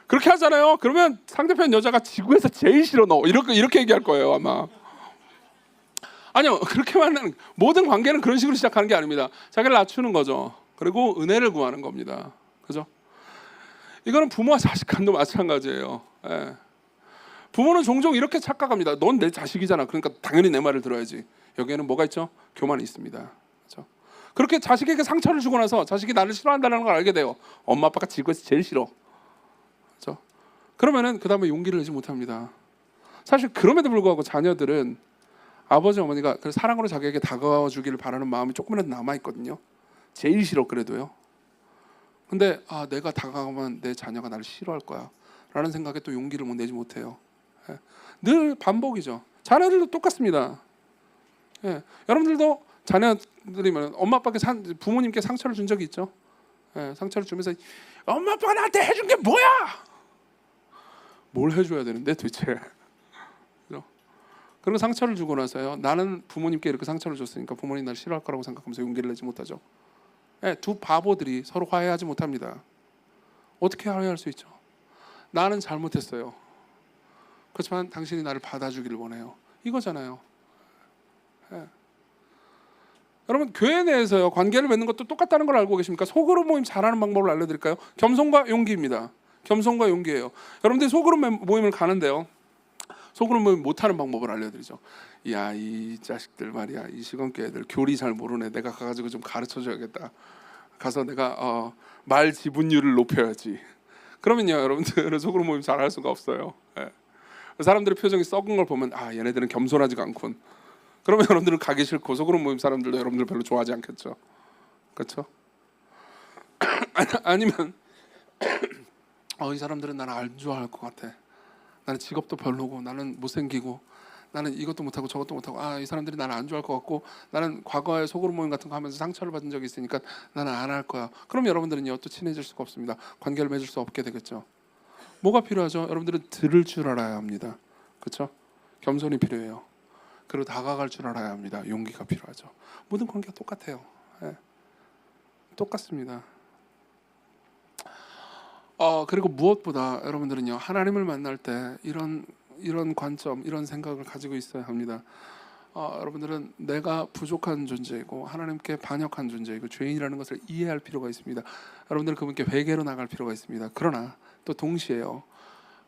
그렇게 하잖아요. 그러면 상대편 여자가 지구에서 제일 싫어 너. 이렇게 얘기할 거예요 아마. 아니요. 그렇게 만나는 모든 관계는 그런 식으로 시작하는 게 아닙니다. 자기를 낮추는 거죠. 그리고 은혜를 구하는 겁니다. 그죠? 이거는 부모와 자식 간도 마찬가지예요. 부모는 종종 이렇게 착각합니다. 넌 내 자식이잖아. 그러니까 당연히 내 말을 들어야지. 여기에는 뭐가 있죠? 교만이 있습니다. 그렇죠? 그렇게 자식에게 상처를 주고 나서 자식이 나를 싫어한다는 걸 알게 돼요. 엄마 아빠가 지구에서 제일 싫어. 그렇죠? 그러면은 그 다음에 용기를 내지 못합니다. 사실 그럼에도 불구하고 자녀들은 아버지 어머니가 그 사랑으로 자기에게 다가와 주기를 바라는 마음이 조금이라도 남아 있거든요. 제일 싫어 그래도요. 근데 내가 다가가면 내 자녀가 나를 싫어할 거야 라는 생각에 또 용기를 내지 못해요. 늘 반복이죠. 자녀들도 똑같습니다. 여러분들도 자녀들이 엄마 아빠께 부모님께 상처를 준 적이 있죠. 상처를 주면서 엄마 아빠가 나한테 해준 게 뭐야? 뭘 해줘야 되는데 도대체? 그리고 상처를 주고 나서요. 나는 부모님께 이렇게 상처를 줬으니까 부모님 날 싫어할 거라고 생각하면서 용기를 내지 못하죠. 두 바보들이 서로 화해하지 못합니다. 어떻게 화해할 수 있죠? 나는 잘못했어요. 그렇지만 당신이 나를 받아주기를 원해요. 이거잖아요. 여러분 교회 내에서요 관계를 맺는 것도 똑같다는 걸 알고 계십니까? 속으로 모임 잘하는 방법을 알려드릴까요? 겸손과 용기입니다. 겸손과 용기예요. 여러분들이 속으로 모임을 가는데요. 속으로 모임 못하는 방법을 알려드리죠. 야, 이 자식들 말이야. 이 시건교 애들 교리 잘 모르네. 내가 가가지고 좀 가르쳐줘야겠다. 가서 내가 말 지분율을 높여야지. 그러면요 여러분들은 속으로 모임 잘할 수가 없어요. 사람들의 표정이 썩은 걸 보면 얘네들은 겸손하지가 않군. 그러면 여러분들은 가기 싫고 속으로 모임 사람들도 여러분들 별로 좋아하지 않겠죠. 그렇죠? 아니면 이 사람들은 나를 안 좋아할 것 같아. 나는 직업도 별로고 나는 못생기고 나는 이것도 못하고 저것도 못하고 이 사람들이 나를 안 좋아할 것 같고 나는 과거에 속으로 모임 같은 거 하면서 상처를 받은 적이 있으니까 나는 안 할 거야. 그럼 여러분들은요 또 친해질 수가 없습니다. 관계를 맺을 수 없게 되겠죠. 뭐가 필요하죠? 여러분들은 들을 줄 알아야 합니다. 그렇죠? 겸손이 필요해요. 그리고 다가갈 줄 알아야 합니다. 용기가 필요하죠. 모든 관계가 똑같아요. 똑같습니다. 그리고 무엇보다 여러분들은요 하나님을 만날 때 이런 관점, 이런 생각을 가지고 있어야 합니다. 여러분들은 내가 부족한 존재이고 하나님께 반역한 존재이고 죄인이라는 것을 이해할 필요가 있습니다. 여러분들은 그분께 회개로 나갈 필요가 있습니다. 그러나 또 동시에요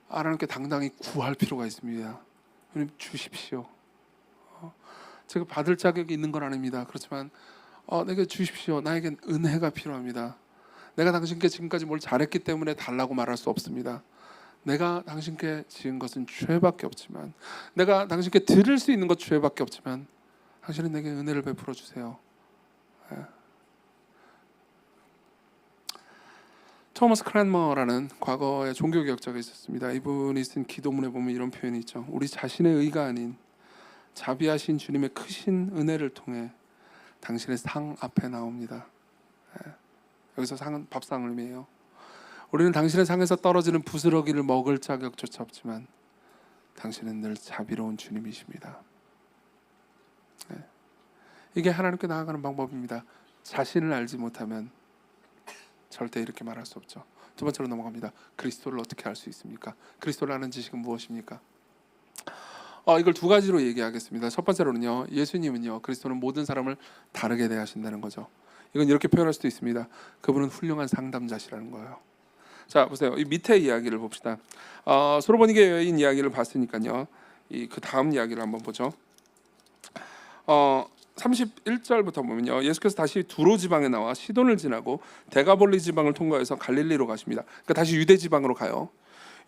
하나님께 당당히 구할 필요가 있습니다. 하나님 주십시오. 제가 받을 자격이 있는 건 아닙니다. 그렇지만 내게 주십시오. 나에겐 은혜가 필요합니다. 내가 당신께 지금까지 뭘 잘했기 때문에 달라고 말할 수 없습니다. 내가 당신께 지은 것은 죄밖에 없지만 내가 당신께 드릴 수 있는 것 죄밖에 없지만 당신은 내게 은혜를 베풀어 주세요. 토머스 크랜머라는 과거의 종교개혁자가 있었습니다. 이분이 쓴 기도문에 보면 이런 표현이 있죠. 우리 자신의 의가 아닌 자비하신 주님의 크신 은혜를 통해 당신의 상 앞에 나옵니다. 여기서 상은 밥상을 의미해요. 우리는 당신의 상에서 떨어지는 부스러기를 먹을 자격조차 없지만 당신은 늘 자비로운 주님이십니다. 이게 하나님께 나아가는 방법입니다. 자신을 알지 못하면 절대 이렇게 말할 수 없죠. 두 번째로 넘어갑니다. 그리스도를 어떻게 알 수 있습니까? 그리스도를 아는 지식은 무엇입니까? 이걸 두 가지로 얘기하겠습니다. 첫 번째로는요, 예수님은요, 그리스도는 모든 사람을 다르게 대하신다는 거죠. 이건 이렇게 표현할 수도 있습니다. 그분은 훌륭한 상담자시라는 거예요. 자, 보세요. 이 밑에 이야기를 봅시다. 소로보니게 여인 이야기를 봤으니까요, 그 다음 이야기를 한번 보죠. 31절부터 보면요, 예수께서 다시 두로 지방에 나와 시돈을 지나고 데가볼리 지방을 통과해서 갈릴리로 가십니다. 그러니까 다시 유대 지방으로 가요.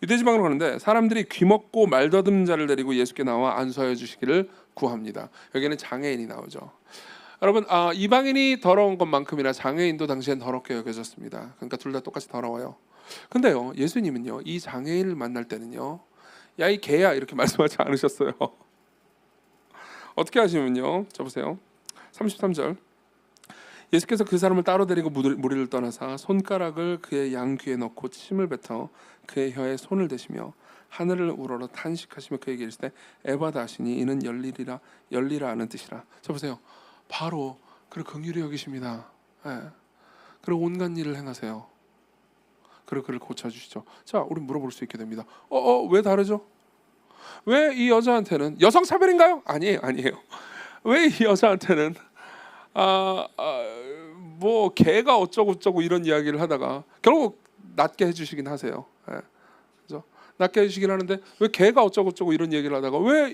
유대 지방으로 가는데 사람들이 귀먹고 말더듬는 자를 데리고 예수께 나와 안수하여 주시기를 구합니다. 여기는 장애인이 나오죠. 여러분, 이방인이 더러운 것만큼이나 장애인도 당시엔 더럽게 여겨졌습니다. 그러니까 둘 다 똑같이 더러워요. 근데요, 예수님은요, 이 장애인을 만날 때는요, 야 이 개야 이렇게 말씀하지 않으셨어요. 어떻게 하시면요, 자 보세요. 33절. 예수께서 그 사람을 따로 데리고 무리를 떠나사 손가락을 그의 양귀에 넣고 침을 뱉어 그의 혀에 손을 대시며 하늘을 우러러 탄식하시며 그에게 이르시되 에바다 하시니 이는 열리라 하는 뜻이라. 자 보세요. 바로 그를 긍휼히 여기십니다. 그리고 온갖 일을 행하세요. 그리고 그를 고쳐주시죠. 자, 우리 물어볼 수 있게 됩니다. 왜 다르죠? 왜 이 여자한테는 여성 차별인가요? 아니에요. 왜 이 여자한테는 뭐 개가 어쩌고 저쩌고 이런 이야기를 하다가 결국 낫게 해주시긴 하세요. 그죠? 낫게 해주시긴 하는데 왜 개가 어쩌고 저쩌고 이런 얘기를 하다가 왜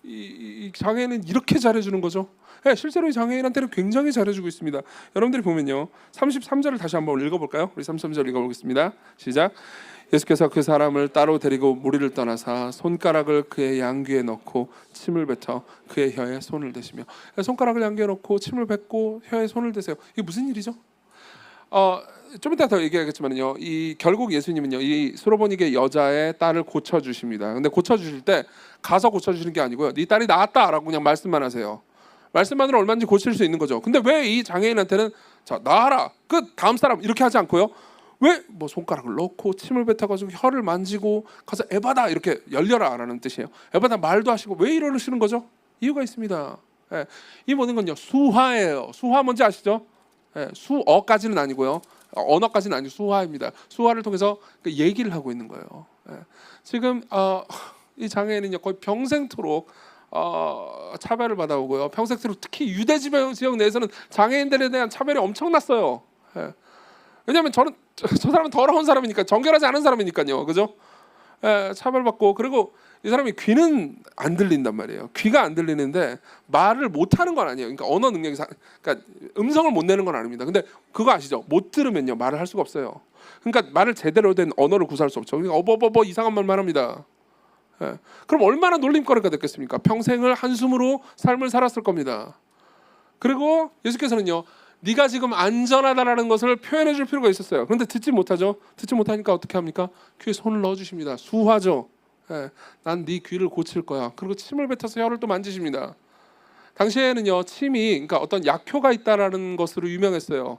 이 장애인은 이렇게 잘해주는 거죠? 실제로 이 장애인한테는 굉장히 잘해주고 있습니다. 여러분들이 보면요, 33절을 다시 한번 읽어볼까요? 우리 33절 읽어보겠습니다. 시작. 예수께서 그 사람을 따로 데리고 무리를 떠나사 손가락을 그의 양귀에 넣고 침을 뱉어 그의 혀에 손을 대시며. 손가락을 양귀에 넣고 침을 뱉고 혀에 손을 대세요. 이게 무슨 일이죠? 좀 이따 더 얘기하겠지만요, 결국 예수님은요, 이 수로보니게 여자의 딸을 고쳐주십니다. 근데 고쳐주실 때 가서 고쳐주시는 게 아니고요, 네 딸이 나았다라고 그냥 말씀만 하세요. 말씀만으로 얼마든지 고칠 수 있는 거죠. 근데 왜 이 장애인한테는 자 나아라 끝 다음 사람 이렇게 하지 않고요, 왜 뭐 손가락을 넣고 침을 뱉어가지고 혀를 만지고 가서 에바다 이렇게 열려라라는 뜻이에요. 에바다 말도 하시고 왜 이러시는 거죠? 이유가 있습니다. 이 모든 건요 수화예요. 수화 뭔지 아시죠? 수어까지는 아니고요, 언어까지는 아니고 수화입니다. 수화를 통해서 그 얘기를 하고 있는 거예요. 지금 이 장애인은요 거의 평생토록 차별을 받아오고요, 평생토록 특히 유대 지역 내에서는 장애인들에 대한 차별이 엄청났어요. 왜냐하면 저 사람은 더러운 사람이니까, 정결하지 않은 사람이니까요, 그죠? 차별받고, 그리고 이 사람이 귀는 안 들린단 말이에요. 귀가 안 들리는데 말을 못하는 건 아니에요. 그러니까 언어 능력이 그러니까 음성을 못 내는 건 아닙니다. 근데 그거 아시죠? 못 들으면요 말을 할 수가 없어요. 그러니까 말을 제대로 된 언어를 구사할 수 없죠. 그러니까 어버버버 이상한 말만 합니다. 그럼 얼마나 놀림거리가 됐겠습니까? 평생을 한숨으로 삶을 살았을 겁니다. 그리고 예수께서는요, 네가 지금 안전하다라는 것을 표현해 줄 필요가 있었어요. 그런데 듣지 못하죠. 듣지 못하니까 어떻게 합니까? 귀에 손을 넣어주십니다. 수화죠. 난 네 귀를 고칠 거야. 그리고 침을 뱉어서 혀를 또 만지십니다. 당시에는요, 침이 그러니까 어떤 약효가 있다라는 것으로 유명했어요.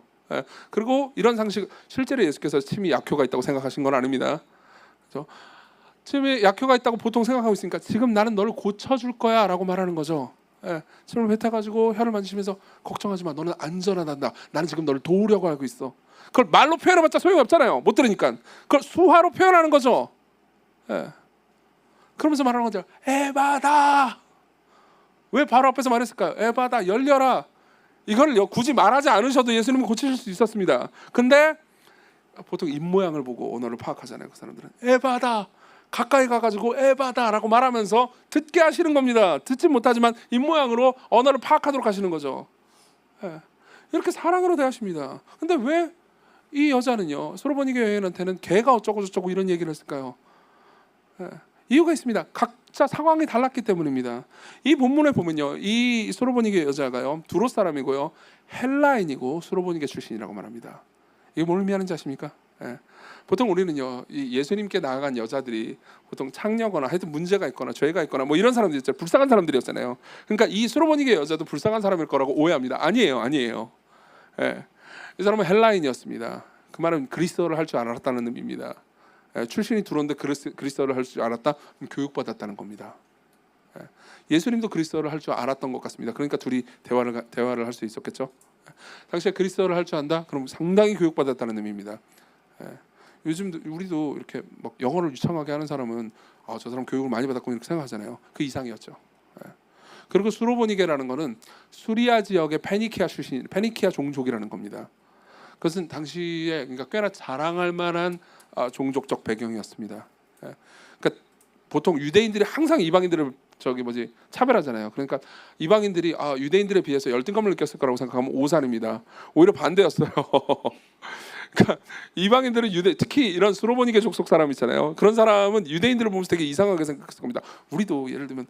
그리고 이런 상식, 실제로 예수께서 침이 약효가 있다고 생각하신 건 아닙니다. 그렇죠? 침이 약효가 있다고 보통 생각하고 있으니까 지금 나는 너를 고쳐줄 거야 라고 말하는 거죠. 침을 뱉어가지고 혀를 만지시면서 걱정하지 마, 너는 안전하단다, 나는 지금 너를 도우려고 하고 있어. 그걸 말로 표현해봤자 소용이 없잖아요. 못 들으니까. 그걸 수화로 표현하는 거죠. 그러면서 말하는 거죠. 에바다. 왜 바로 앞에서 말했을까요? 에바다, 열려라. 이걸 굳이 말하지 않으셔도 예수님은 고치실 수 있었습니다. 근데 보통 입모양을 보고 언어를 파악하잖아요. 그 사람들은 에바다, 가까이 가가지고 에바다라고 말하면서 듣게 하시는 겁니다. 듣지 못하지만 입모양으로 언어를 파악하도록 하시는 거죠. 이렇게 사랑으로 대하십니다. 근데 왜 이 여자는요, 소로보니게 여인한테는 개가 어쩌고 저쩌고 이런 얘기를 했을까요? 이유가 있습니다. 각자 상황이 달랐기 때문입니다. 이 본문에 보면요, 이 수로보니게 여자가요 두로 사람이고요 헬라인이고 수로보니게 출신이라고 말합니다. 이게 뭘 의미하는지 아십니까? 예. 보통 우리는요 이 예수님께 나아간 여자들이 보통 창녀거나 하여튼 문제가 있거나 죄가 있거나 뭐 이런 사람들 있잖아요. 불쌍한 사람들이었잖아요. 그러니까 이 수로보니게 여자도 불쌍한 사람일 거라고 오해합니다. 아니에요. 예. 이 사람은 헬라인이었습니다. 그 말은 그리스어를 할 줄 알았다는 의미입니다. 예. 출신이 두로인데 그리스어를 할 줄 알았다? 그럼 교육받았다는 겁니다. 예. 예수님도 그리스어를 할 줄 알았던 것 같습니다. 그러니까 둘이 대화를 할 수 있었겠죠. 예. 당시에 그리스어를 할 줄 안다? 그럼 상당히 교육받았다는 의미입니다. 예. 요즘 우리도 이렇게 막 영어를 유창하게 하는 사람은 저 사람 교육을 많이 받았고 이렇게 생각하잖아요. 그 이상이었죠. 예. 그리고 수로보니게라는 거는 수리아 지역의 페니키아 종족이라는 겁니다. 그것은 당시에 그러니까 꽤나 자랑할 만한 종족적 배경이었습니다. 예. 그러니까 보통 유대인들이 항상 이방인들을 차별하잖아요. 그러니까 이방인들이 유대인들에 비해서 열등감을 느꼈을 거라고 생각하면 오산입니다. 오히려 반대였어요. 그러니까 이방인들은 특히 이런 수로보니게 족속 사람 있잖아요. 그런 사람은 유대인들을 보면서 되게 이상하게 생각했을 겁니다. 우리도 예를 들면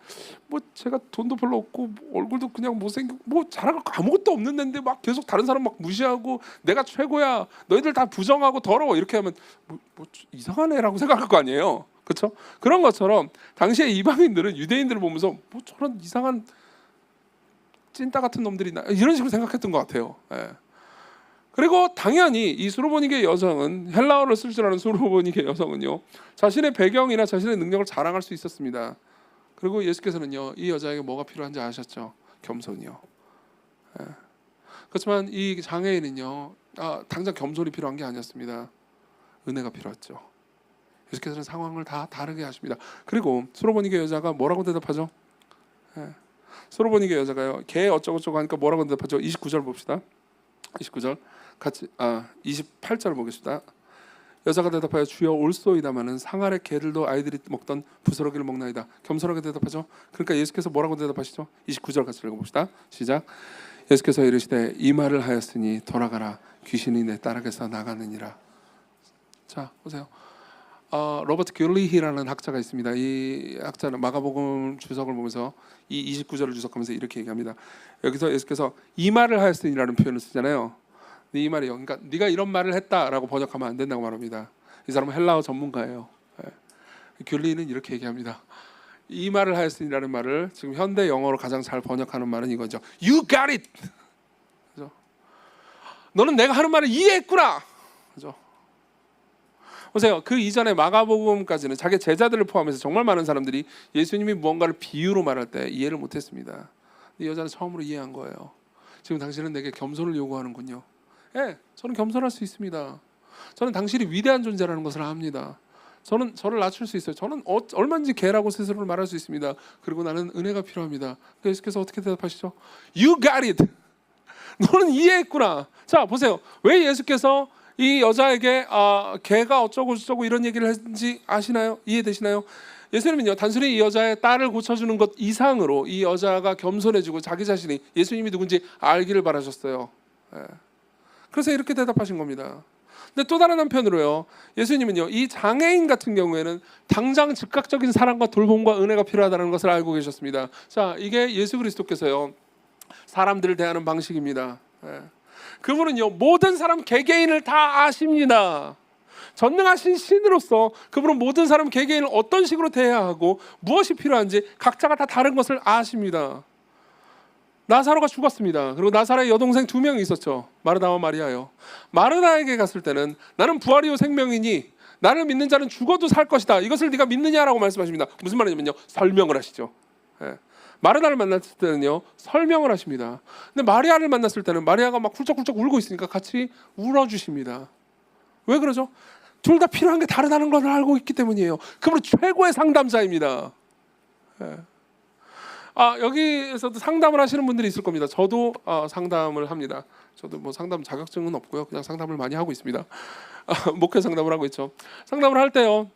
뭐 제가 돈도 별로 없고 얼굴도 그냥 못생기고 뭐 잘할 거 아무것도 없는 데인데 막 계속 다른 사람 막 무시하고 내가 최고야, 너희들 다 부정하고 더러워 이렇게 하면 뭐 이상한 애라고 생각할 거 아니에요. 그렇죠? 그런 것처럼 당시에 이방인들은 유대인들을 보면서 뭐 저런 이상한 찐따 같은 놈들이 이런 식으로 생각했던 것 같아요. 예. 그리고 당연히 이 수로보니게 여성은 헬라어를 쓸 줄 아는 수로보니게 여성은요 자신의 배경이나 자신의 능력을 자랑할 수 있었습니다. 그리고 예수께서는요 이 여자에게 뭐가 필요한지 아셨죠? 겸손이요. 예. 그렇지만 이 장애인은요 당장 겸손이 필요한 게 아니었습니다. 은혜가 필요했죠. 예수께서는 상황을 다 다르게 하십니다. 그리고 수로보니게 여자가 뭐라고 대답하죠? 예. 수로보니게 여자가요 걔 어쩌고저쩌고 하니까 뭐라고 대답하죠? 29절 봅시다. 29절 같이 28절 보겠습니다. 여자가 대답하여 주여 올소이다마는 상 아래 개들도 아이들이 먹던 부스러기를 먹나이다. 겸손하게 대답하죠. 그러니까 예수께서 뭐라고 대답하시죠? 29절 같이 읽어봅시다. 시작. 예수께서 이르시되 이 말을 하였으니 돌아가라 귀신이 내 딸에게서 나가느니라. 자 보세요. 로버트 귤리히라는 학자가 있습니다. 이 학자는 마가복음 주석을 보면서 이 29절을 주석하면서 이렇게 얘기합니다. 여기서 예수께서 이 말을 하였으니라는 표현을 쓰잖아요. 근데 이 말이요. 그러니까 네가 이런 말을 했다라고 번역하면 안 된다고 말합니다. 이 사람은 헬라어 전문가예요. 귤리히는 이렇게 얘기합니다. 이 말을 하였으니라는 말을 지금 현대 영어로 가장 잘 번역하는 말은 이거죠. You got it. 그죠? 너는 내가 하는 말을 이해했구나. 그죠? 보세요. 그 이전에 마가복음까지는 자기 제자들을 포함해서 정말 많은 사람들이 예수님이 무언가를 비유로 말할 때 이해를 못했습니다. 이 여자는 처음으로 이해한 거예요. 지금 당신은 내게 겸손을 요구하는군요. 예, 저는 겸손할 수 있습니다. 저는 당신이 위대한 존재라는 것을 압니다. 저는 저를 낮출 수 있어요. 저는 얼마든지 개라고 스스로를 말할 수 있습니다. 그리고 나는 은혜가 필요합니다. 예수께서 어떻게 대답하시죠? You got it. 너는 이해했구나. 자 보세요. 왜 예수께서 이 여자에게 개가 어쩌고 저쩌고 이런 얘기를 했는지 아시나요? 이해되시나요? 예수님은요 단순히 이 여자의 딸을 고쳐주는 것 이상으로 이 여자가 겸손해지고 자기 자신이 예수님이 누군지 알기를 바라셨어요. 예. 그래서 이렇게 대답하신 겁니다. 근데 또 다른 한편으로요 예수님은요 이 장애인 같은 경우에는 당장 즉각적인 사랑과 돌봄과 은혜가 필요하다는 것을 알고 계셨습니다. 자 이게 예수 그리스도께서요 사람들을 대하는 방식입니다. 예. 그분은요 모든 사람 개개인을 다 아십니다. 전능하신 신으로서 그분은 모든 사람 개개인을 어떤 식으로 대해야 하고 무엇이 필요한지 각자가 다 다른 것을 아십니다. 나사로가 죽었습니다. 그리고 나사로의 여동생 2명이 있었죠. 마르다와 마리아요. 마르다에게 갔을 때는 나는 부활이요 생명이니 나를 믿는 자는 죽어도 살 것이다. 이것을 네가 믿느냐라고 말씀하십니다. 무슨 말이냐면요 설명을 하시죠. 예. 마르다를 만났을 때는요 설명을 하십니다. 근데 마리아를 만났을 때는 마리아가 막 훌쩍훌쩍 울고 있으니까 같이 울어주십니다. 왜 그러죠? 둘 다 필요한 게 다르다는 걸 알고 있기 때문이에요. 그분은 최고의 상담자입니다. 예. 여기에서도 상담을 하시는 분들이 있을 겁니다. 저도 상담을 합니다. 저도 뭐 상담 자격증은 없고요. 그냥 상담을 많이 하고 있습니다. 목회 상담을 하고 있죠. 상담을 할 때요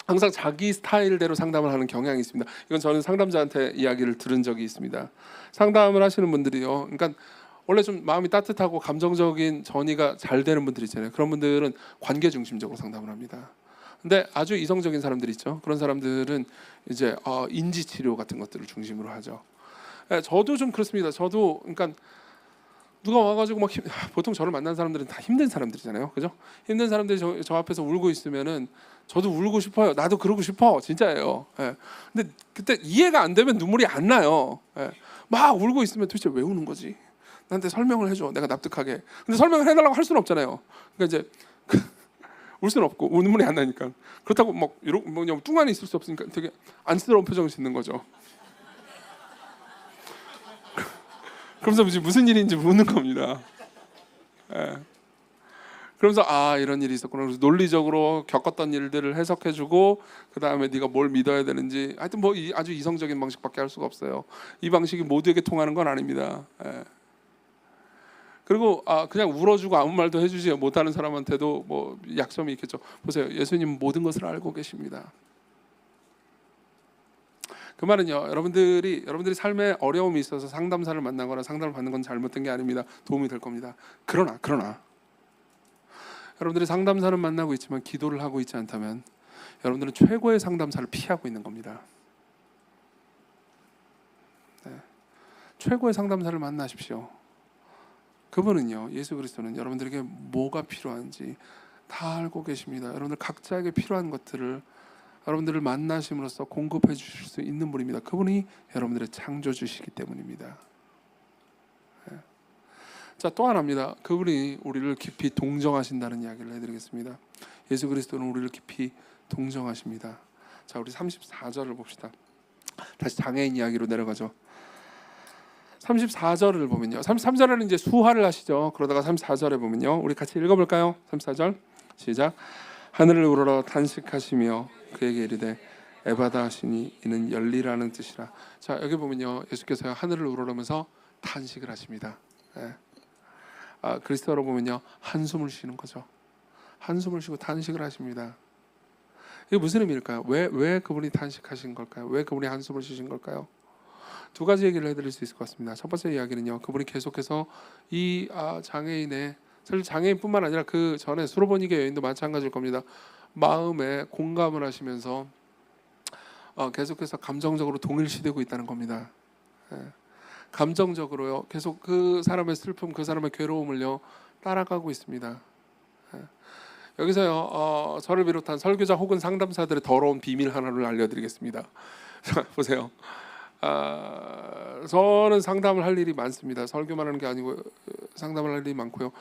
항상 자기 스타일대로 상담을 하는 경향이 있습니다. 이건 저는 상담자한테 이야기를 들은 적이 있습니다. 상담을 하시는 분들이요 그러니까 원래 좀 마음이 따뜻하고 감정적인 전이가 잘 되는 분들 있잖아요. 그런 분들은 관계 중심적으로 상담을 합니다. 근데 아주 이성적인 사람들 있죠. 그런 사람들은 이제 인지 치료 같은 것들을 중심으로 하죠. 예, 저도 좀 그렇습니다. 저도 그러니까 누가 와가지고 막 보통 저를 만난 사람들은 다 힘든 사람들이잖아요, 그죠? 힘든 사람들이 저 앞에서 울고 있으면은 저도 울고 싶어요. 나도 그러고 싶어, 진짜예요. 예. 근데 그때 이해가 안 되면 눈물이 안 나요. 예. 막 울고 있으면 도대체 왜 우는 거지? 나한테 설명을 해줘, 내가 납득하게. 근데 설명을 해달라고 할 수는 없잖아요. 그러니까 이제 울 수는 없고 눈물이 안 나니까. 그렇다고 막 이러고 뭐냐 뚱안에 있을 수 없으니까 되게 안쓰러운 표정을 짓는 거죠. 그러면서 무슨 일인지 묻는 겁니다. 예. 그러면서 이런 일이 있었구나. 그래서 논리적으로 겪었던 일들을 해석해주고 그 다음에 네가 뭘 믿어야 되는지 하여튼 뭐 아주 이성적인 방식밖에 할 수가 없어요. 이 방식이 모두에게 통하는 건 아닙니다. 예. 그리고 그냥 울어주고 아무 말도 해주지 못하는 사람한테도 뭐 약점이 있겠죠. 보세요, 예수님 모든 것을 알고 계십니다. 그 말은요, 여러분들이 삶에 어려움이 있어서 상담사를 만나거나 상담을 받는 건 잘못된 게 아닙니다. 도움이 될 겁니다. 그러나 여러분들이 상담사를 만나고 있지만 기도를 하고 있지 않다면 여러분들은 최고의 상담사를 피하고 있는 겁니다. 네. 최고의 상담사를 만나십시오. 그분은요, 예수 그리스도는 여러분들에게 뭐가 필요한지 다 알고 계십니다. 여러분들 각자에게 필요한 것들을 여러분들을 만나심으로써 공급해 주실 수 있는 분입니다. 그분이 여러분들의 창조주시기 때문입니다. 네. 자, 또 하나입니다. 그분이 우리를 깊이 동정하신다는 이야기를 해드리겠습니다. 예수 그리스도는 우리를 깊이 동정하십니다. 자, 우리 34절을 봅시다. 다시 장애인 이야기로 내려가죠. 34절을 보면요, 33절에는 이제 수화를 하시죠. 그러다가 34절에 보면요, 우리 같이 읽어볼까요? 34절 시작. 하늘을 우러러 탄식하시며 그에게 이르되 에바다 하시니 이는 열리라는 뜻이라. 자, 여기 보면요, 예수께서 하늘을 우러러면서 탄식을 하십니다. 예. 그리스도로 보면요, 한숨을 쉬는 거죠. 한숨을 쉬고 탄식을 하십니다. 이게 무슨 의미일까요? 왜 그분이 탄식하신 걸까요? 왜 그분이 한숨을 쉬신 걸까요? 두 가지 얘기를 해드릴 수 있을 것 같습니다. 첫 번째 이야기는요, 그분이 계속해서 이 장애인의, 사실 장애인뿐만 아니라 그 전에 수로보니게 여인도 마찬가지일 겁니다. 마음에 공감을 하시면서 계속해서 감정적으로 동일시되고 있다는 겁니다. 예. 감정적으로요, 계속 그 사람의 슬픔, 그 사람의 괴로움을요 따라가고 있습니다. 예. 여기서요, 저를 비롯한 설교자 혹은 상담사들의 더러운 비밀 하나를 알려드리겠습니다. 자, 보세요. 저는 상담을 할 일이 많습니다. 설교만 하는 게 아니고 상담을 할 일이 많고요.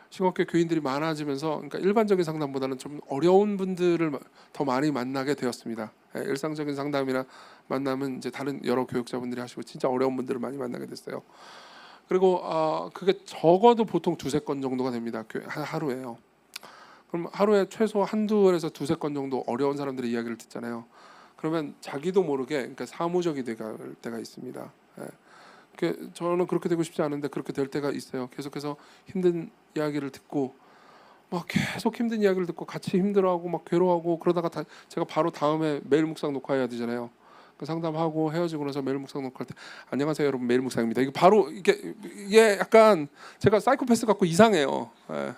신학교 교인들이 많아지면서, 그러니까 일반적인 상담보다는 좀 어려운 분들을 더 많이 만나게 되었습니다. 일상적인 상담이나 만나면 이제 다른 여러 교육자분들이 하시고 진짜 어려운 분들을 많이 만나게 됐어요. 그리고 그게 적어도 보통 두세 건 정도가 됩니다. 하루에요. 그럼 하루에 최소 한두에서 두세 건 정도 어려운 사람들의 이야기를 듣잖아요. 그러면 자기도 모르게, 그러니까 사무적이 될 때가 있습니다. 저는 그렇게 되고 싶지 않은데 그렇게 될 때가 있어요. 계속해서 힘든 이야기를 듣고 막 계속 힘든 이야기를 듣고 같이 힘들어하고 막 괴로워하고 그러다가 제가 바로 다음에 매일 묵상 녹화해야 되잖아요. 상담하고 헤어지고 나서 매일 묵상 녹화할 때 안녕하세요 여러분, 매일 묵상입니다. 이게 바로 이게 약간 제가 사이코패스 같고 이상해요. 예.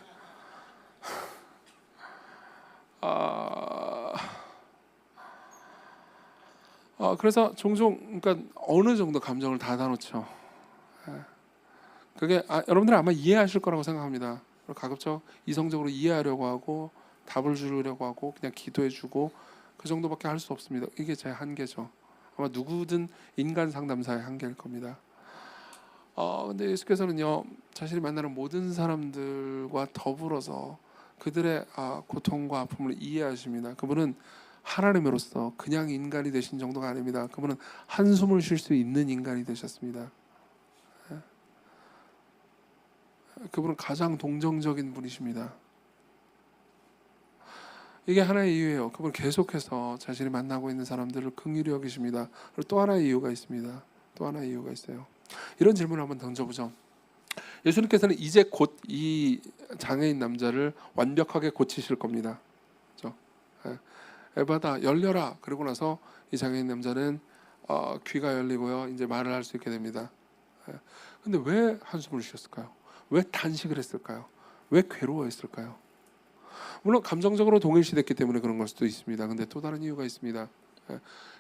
그래서 종종, 그러니까 어느 정도 감정을 닫아놓죠. 예. 그게 여러분들은 아마 이해하실 거라고 생각합니다. 가급적 이성적으로 이해하려고 하고 답을 주려고 하고 그냥 기도해주고 그 정도밖에 할 수 없습니다. 이게 제 한계죠. 아마 누구든 인간 상담사의 한계일 겁니다. 근데 예수께서는요, 자신이 만나는 모든 사람들과 더불어서 그들의 고통과 아픔을 이해하십니다. 그분은 하나님으로서 그냥 인간이 되신 정도가 아닙니다. 그분은 한숨을 쉴 수 있는 인간이 되셨습니다. 그분은 가장 동정적인 분이십니다. 이게 하나의 이유예요. 그분은 계속해서 자신이 만나고 있는 사람들을 긍휼히 여기십니다. 그리고 또 하나의 이유가 있습니다. 또 하나의 이유가 있어요. 이런 질문을 한번 던져보죠. 예수님께서는 이제 곧 이 장애인 남자를 완벽하게 고치실 겁니다. 그렇죠? 에바다 열려라. 그러고 나서 이 장애인 남자는 귀가 열리고요, 이제 말을 할 수 있게 됩니다. 근데 왜 한숨을 쉬었을까요? 왜 단식을 했을까요? 왜 괴로워했을까요? 물론 감정적으로 동일시됐기 때문에 그런 걸 수도 있습니다. 근데 또 다른 이유가 있습니다.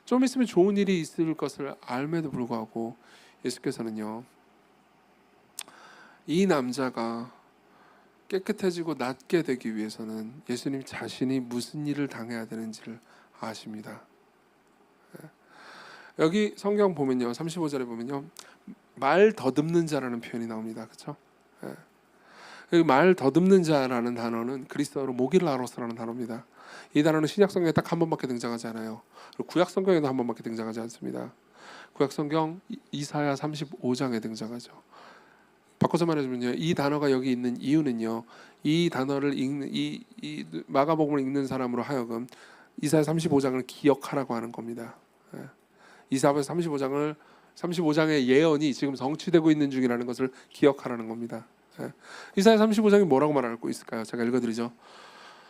좀 있으면 좋은 일이 있을 것을 알매도 불구하고 예수께서는요, 이 남자가 깨끗해지고 낫게 되기 위해서는 예수님 자신이 무슨 일을 당해야 되는지를 아십니다. 여기 성경 보면요, 35절에 보면요, 말 더듬는 자라는 표현이 나옵니다. 그렇죠? 말 더듬는 자라는 단어는 그리스어로 모길라로스라는 단어입니다. 이 단어는 신약 성경에 딱 한 번밖에 등장하지 않아요. 그리고 구약 성경에도 한 번밖에 등장하지 않습니다. 구약 성경 이사야 35장에 등장하죠. 바꿔서 말해주면요, 이 단어가 여기 있는 이유는요, 이 단어를 읽는 이 마가복음을 읽는 사람으로 하여금 이사야 35장을 기억하라고 하는 겁니다. 이사야 35장의 예언이 지금 성취되고 있는 중이라는 것을 기억하라는 겁니다. 이사야 35장이 뭐라고 말하고 있을까요? 제가 읽어드리죠.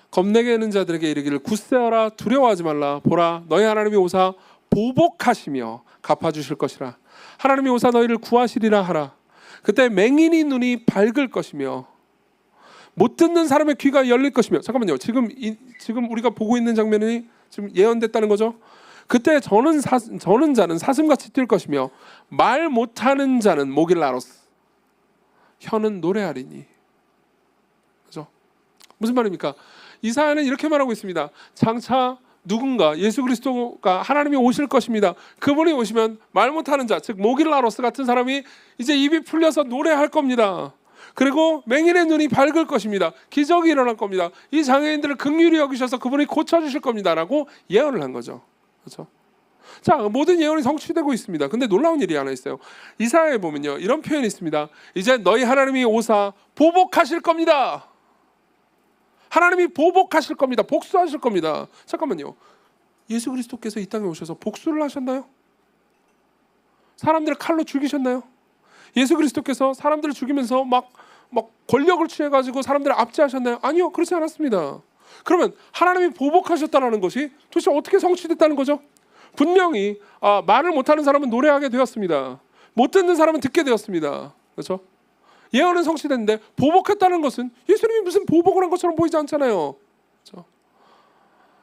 겁내게 하는 자들에게 이르기를 굳세어라, 두려워하지 말라. 보라, 너희 하나님이 오사 보복하시며 갚아주실 것이라. 하나님이 오사 너희를 구하시리라 하라. 그때 맹인이 눈이 밝을 것이며 못 듣는 사람의 귀가 열릴 것이며. 잠깐만요. 지금 우리가 보고 있는 장면이 지금 예언됐다는 거죠. 그때 저는 자는 사슴같이 뛸 것이며 말 못하는 자는 모길라로스, 혀는 노래하리니. 그죠? 무슨 말입니까? 이사야는 이렇게 말하고 있습니다. 장차 누군가 예수 그리스도가 하나님이 오실 것입니다. 그분이 오시면 말 못하는 자, 즉 모길라로스 같은 사람이 이제 입이 풀려서 노래할 겁니다. 그리고 맹인의 눈이 밝을 것입니다. 기적이 일어날 겁니다. 이 장애인들을 긍휼히 여기셔서 그분이 고쳐주실 겁니다라고 예언을 한 거죠. 그렇죠? 자, 모든 예언이 성취되고 있습니다. 근데 놀라운 일이 하나 있어요. 이사야에 보면요, 이런 표현이 있습니다. 이제 너희 하나님이 오사 보복하실 겁니다. 하나님이 보복하실 겁니다. 복수하실 겁니다. 잠깐만요. 예수 그리스도께서 이 땅에 오셔서 복수를 하셨나요? 사람들을 칼로 죽이셨나요? 예수 그리스도께서 사람들을 죽이면서 막 권력을 취해가지고 사람들을 압제하셨나요? 아니요, 그렇지 않았습니다. 그러면 하나님이 보복하셨다는 것이 도대체 어떻게 성취됐다는 거죠? 분명히 말을 못하는 사람은 노래하게 되었습니다. 못 듣는 사람은 듣게 되었습니다. 그렇죠? 예언은 성취됐는데 보복했다는 것은 예수님이 무슨 보복을 한 것처럼 보이지 않잖아요. 그렇죠?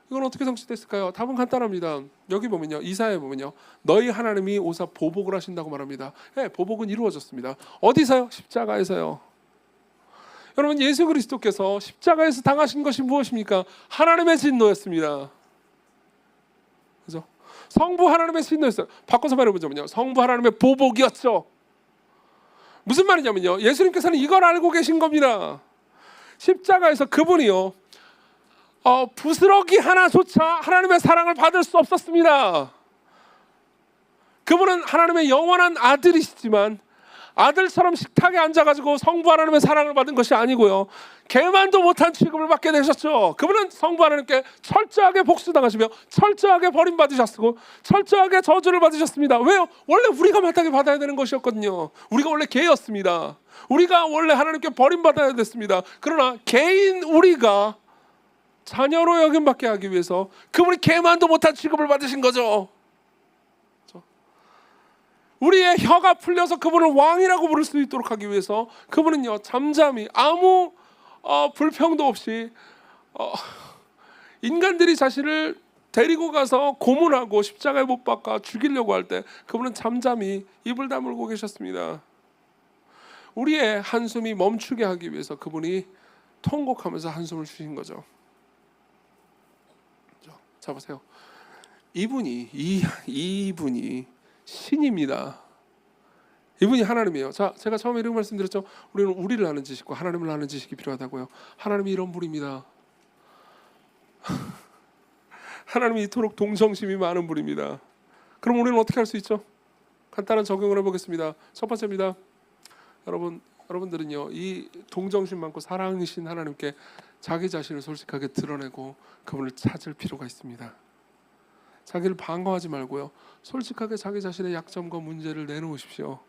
이건 어떻게 성취됐을까요? 답은 간단합니다. 여기 보면요, 이사야에 보면요, 너희 하나님이 오사 보복을 하신다고 말합니다. 네, 보복은 이루어졌습니다. 어디서요? 십자가에서요. 여러분, 예수 그리스도께서 십자가에서 당하신 것이 무엇입니까? 하나님의 진노였습니다. 그죠? 성부 하나님의 진노였어요. 바꿔서 말해보자면요, 성부 하나님의 보복이었죠. 무슨 말이냐면요, 예수님께서는 이걸 알고 계신 겁니다. 십자가에서 그분이요, 부스러기 하나조차 하나님의 사랑을 받을 수 없었습니다. 그분은 하나님의 영원한 아들이시지만 아들처럼 식탁에 앉아가지고 성부 하나님의 사랑을 받은 것이 아니고요, 개만도 못한 취급을 받게 되셨죠. 그분은 성부 하나님께 철저하게 복수당하시며 철저하게 버림받으셨고 철저하게 저주를 받으셨습니다. 왜요? 원래 우리가 마땅히 받아야 되는 것이었거든요. 우리가 원래 개였습니다. 우리가 원래 하나님께 버림받아야 됐습니다. 그러나 개인 우리가 자녀로 여김받게 하기 위해서 그분이 개만도 못한 취급을 받으신 거죠. 우리의 혀가 풀려서 그분을 왕이라고 부를 수 있도록 하기 위해서 그분은요, 잠잠히 아무 불평도 없이 인간들이 자신을 데리고 가서 고문하고 십자가에 못 박아 죽이려고 할 때 그분은 잠잠히 입을 다물고 계셨습니다. 우리의 한숨이 멈추게 하기 위해서 그분이 통곡하면서 한숨을 쉬신 거죠. 자, 보세요. 이분이 신입니다. 이분이 하나님이에요. 자, 제가 처음에 이런 말씀드렸죠. 우리는 우리를 아는 지식과 하나님을 아는 지식이 필요하다고요. 하나님이 이런 분입니다. 하나님이 이토록 동정심이 많은 분입니다. 그럼 우리는 어떻게 할 수 있죠? 간단한 적용을 해보겠습니다. 첫 번째입니다. 여러분들은요, 이 동정심 많고 사랑이신 하나님께 자기 자신을 솔직하게 드러내고 그분을 찾을 필요가 있습니다. 자기를 방어하지 말고요, 솔직하게 자기 자신의 약점과 문제를 내놓으십시오.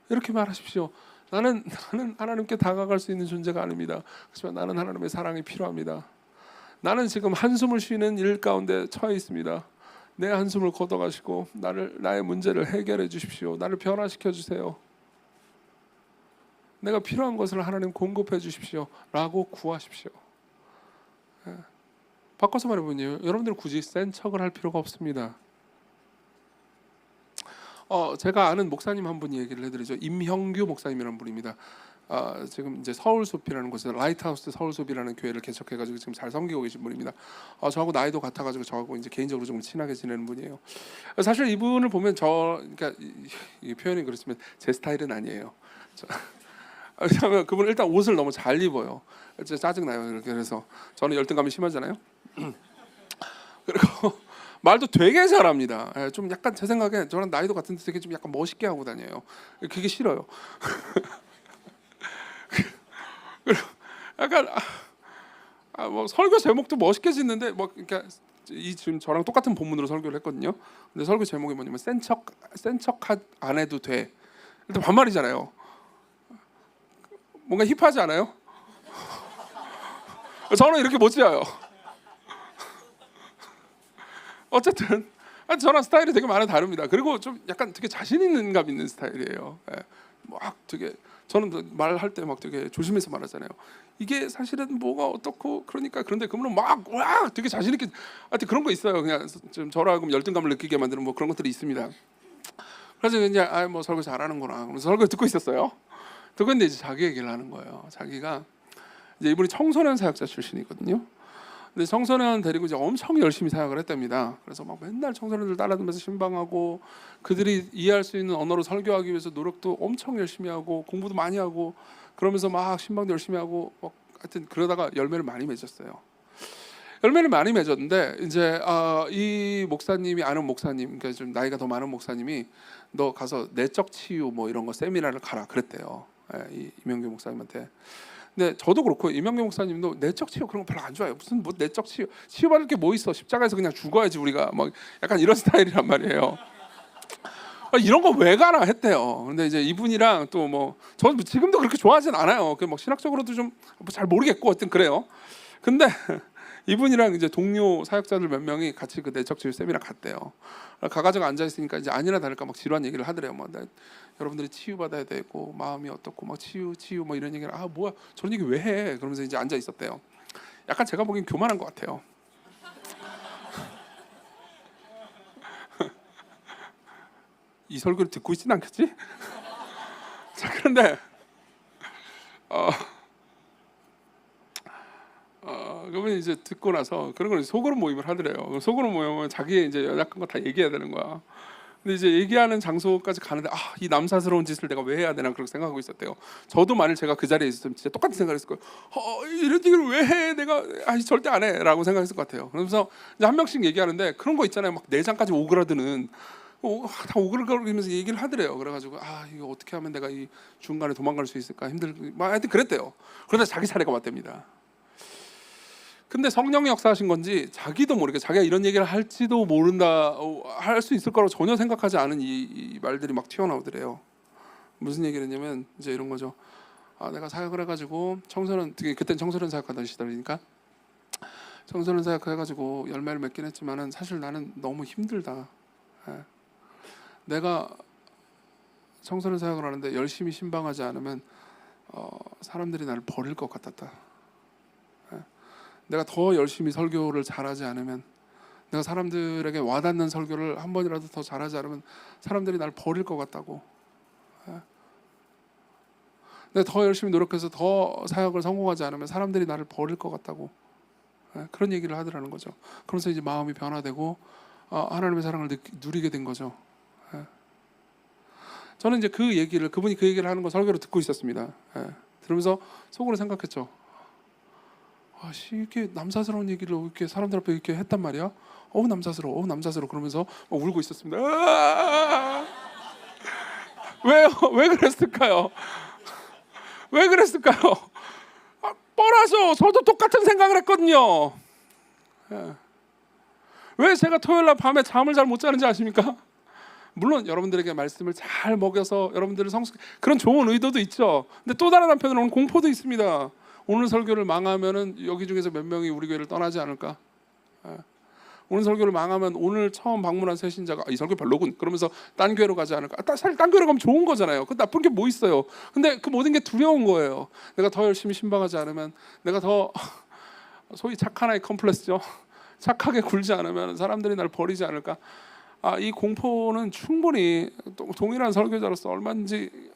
이렇게 말하십시오. 나는 하나님께 다가갈 수 있는 존재가 아닙니다. 하지만 나는 하나님의 사랑이 필요합니다. 나는 지금 한숨을 쉬는 일 가운데 처해 있습니다. 내 한숨을 걷어가시고 나의 문제를 해결해 주십시오. 나를 변화시켜 주세요. 내가 필요한 것을 하나님 공급해 주십시오라고 구하십시오. 바꿔서 말해보면요, 여러분들 굳이 센 척을 할 필요가 없습니다. 제가 아는 목사님 한 분이 얘기를 해드리죠. 임형규 목사님이라는 분입니다. 지금 이제 서울숲이라는 곳에 라이트하우스 서울숲이라는 교회를 개척해가지고 지금 잘 섬기고 계신 분입니다. 저하고 나이도 같아가지고 저하고 이제 개인적으로 좀 친하게 지내는 분이에요. 사실 이분을 보면 그러니까 이 표현이 그렇지만 제 스타일은 아니에요. 왜냐하면 그분은 일단 옷을 너무 잘 입어요. 진짜 짜증나요. 그래서 저는 열등감이 심하잖아요. 그리고 말도 되게 잘합니다. 좀 약간 제 생각에 저랑 나이도 같은데 되게 좀 약간 멋있게 하고 다녀요. 그게 싫어요. 그리고 약간 뭐 설교 제목도 멋있게 짓는데 뭐 그러니까 지금 저랑 똑같은 본문으로 설교를 했거든요. 근데 설교 제목이 뭐냐면 센 척 안 해도 돼. 일단 반말이잖아요. 뭔가 힙하지 않아요? 저는 이렇게 못 지어요. 어쨌든 저랑 스타일이 되게 많이 다릅니다. 그리고 좀 약간 되게 자신 있는 감 있는 스타일이에요. 막 되게 저는 말할 때 막 되게 조심해서 말하잖아요. 이게 사실은 뭐가 어떻고 그러니까 그런데 그러면 막 되게 자신 있게 하여튼 그런 거 있어요. 그냥 좀 저라고 열등감을 느끼게 만드는 뭐 그런 것들이 있습니다. 그래서 이제 뭐 설교 잘하는구나. 그래서 설교 듣고 있었어요. 듣고 있는데 이제 자기 얘기를 하는 거예요. 자기가 이제 이분이 청소년 사역자 출신이거든요. 근데 청소년 데리고 이제 엄청 열심히 사역을 했답니다. 그래서 막 맨날 청소년들 따라다니면서 신방하고 그들이 이해할 수 있는 언어로 설교하기 위해서 노력도 엄청 열심히 하고 공부도 많이 하고 그러면서 막 신방도 열심히 하고 막 하여튼 그러다가 열매를 많이 맺었어요. 열매를 많이 맺었는데 이제 이 목사님이 아는 목사님, 그러니까 좀 나이가 더 많은 목사님이 너 가서 내적 치유 뭐 이런 거 세미나를 가라 그랬대요. 이 이명규 목사님한테. 근데 저도 그렇고 이명규 목사님도 내적 치유 그런 거 별로 안 좋아해요. 무슨 뭐 내적 치유받을 게 뭐 있어? 십자가에서 그냥 죽어야지 우리가 막 약간 이런 스타일이란 말이에요. 이런 거 왜 가나 했대요. 근데 이제 이분이랑 또 뭐 저는 지금도 그렇게 좋아하진 않아요. 그 막 신학적으로도 좀 잘 모르겠고 하여튼 그래요. 근데 이분이랑 이제 동료 사역자들 몇 명이 같이 그 내적 치유 세미나 갔대요. 가가지고 앉아 있으니까 이제 아니나 다를까 막 지루한 얘기를 하더래요. 뭐 여러분들이 치유 받아야 되고 마음이 어떻고 막 치유 뭐 이런 얘기를 뭐야 저런 얘기 왜 해? 그러면서 이제 앉아 있었대요. 약간 제가 보기엔 교만한 것 같아요. 이 설교를 듣고 있지는 않겠지? 자 그런데 그러면 이제 듣고 나서 그런 걸 소그룹 모임을 하더래요. 소그룹 모임은 자기의 이제 연약한 거 다 얘기해야 되는 거야. 근데 이제 얘기하는 장소까지 가는데 이 남사스러운 짓을 내가 왜 해야 되나 그렇게 생각하고 있었대요. 저도 만일 제가 그 자리에 있었으면 진짜 똑같은 생각을 했을 거예요. 이런 얘기를 왜 해? 내가 절대 안 해라고 생각했을 것 같아요. 그러면서 이제 한 명씩 얘기하는데 그런 거 있잖아요. 막 내장까지 오그라드는 다 오그라들면서 얘기를 하더래요. 그래가지고 이거 어떻게 하면 내가 이 중간에 도망갈 수 있을까 하여튼 그랬대요. 그러다 자기 차례가 왔답니다. 근데 성령이 역사하신 건지 자기도 모르게 자기가 이런 얘기를 할지도 모른다 할 수 있을 거라고 전혀 생각하지 않은 이 말들이 막 튀어나오더래요. 무슨 얘기를 했냐면 이제 이런 거죠. 내가 사역을 해가지고 그땐 청소년 사역하던 시절이니까 청소년 사역을 해가지고 열매를 맺긴 했지만은 사실 나는 너무 힘들다. 내가 청소년 사역을 하는데 열심히 신방하지 않으면 사람들이 나를 버릴 것 같았다. 내가 더 열심히 설교를 잘하지 않으면 내가 사람들에게 와닿는 설교를 한 번이라도 더 잘하지 않으면 사람들이 나를 버릴 것 같다고. 내가 더 열심히 노력해서 더 사역을 성공하지 않으면 사람들이 나를 버릴 것 같다고. 그런 얘기를 하더라는 거죠. 그러면서 이제 마음이 변화되고 하나님의 사랑을 누리게 된 거죠. 저는 이제 그분이 그 얘기를 하는 거 설교로 듣고 있었습니다. 들으면서 속으로 생각했죠. 이게 남사스러운 얘기를 이렇게 사람들 앞에 이렇게 했단 말이야. 남사스러워 그러면서 막 울고 있었습니다. 왜요? 왜 그랬을까요? 왜 그랬을까요? 뻔하죠. 저도 똑같은 생각을 했거든요. 왜 제가 토요일날 밤에 잠을 잘 못 자는지 아십니까? 물론 여러분들에게 말씀을 잘 먹여서 여러분들을 그런 좋은 의도도 있죠. 근데 또 다른 한편으로는 공포도 있습니다. 오늘 설교를 망하면은 여기 중에서 몇 명이 우리 교회를 떠나지 않을까? 오늘 설교를 망하면 오늘 처음 방문한 새신자가 이 설교 별로군 그러면서 딴 교회로 가지 않을까? 사실 딴 교회로 가면 좋은 거잖아요. 그 나쁜 게 뭐 있어요? 근데 그 모든 게 두려운 거예요. 내가 더 열심히 신방하지 않으면, 내가 더 소위 착한 아이 컴플렉스죠. 착하게 굴지 않으면 사람들이 날 버리지 않을까? 이 공포는 충분히 동일한 설교자로서 얼마든지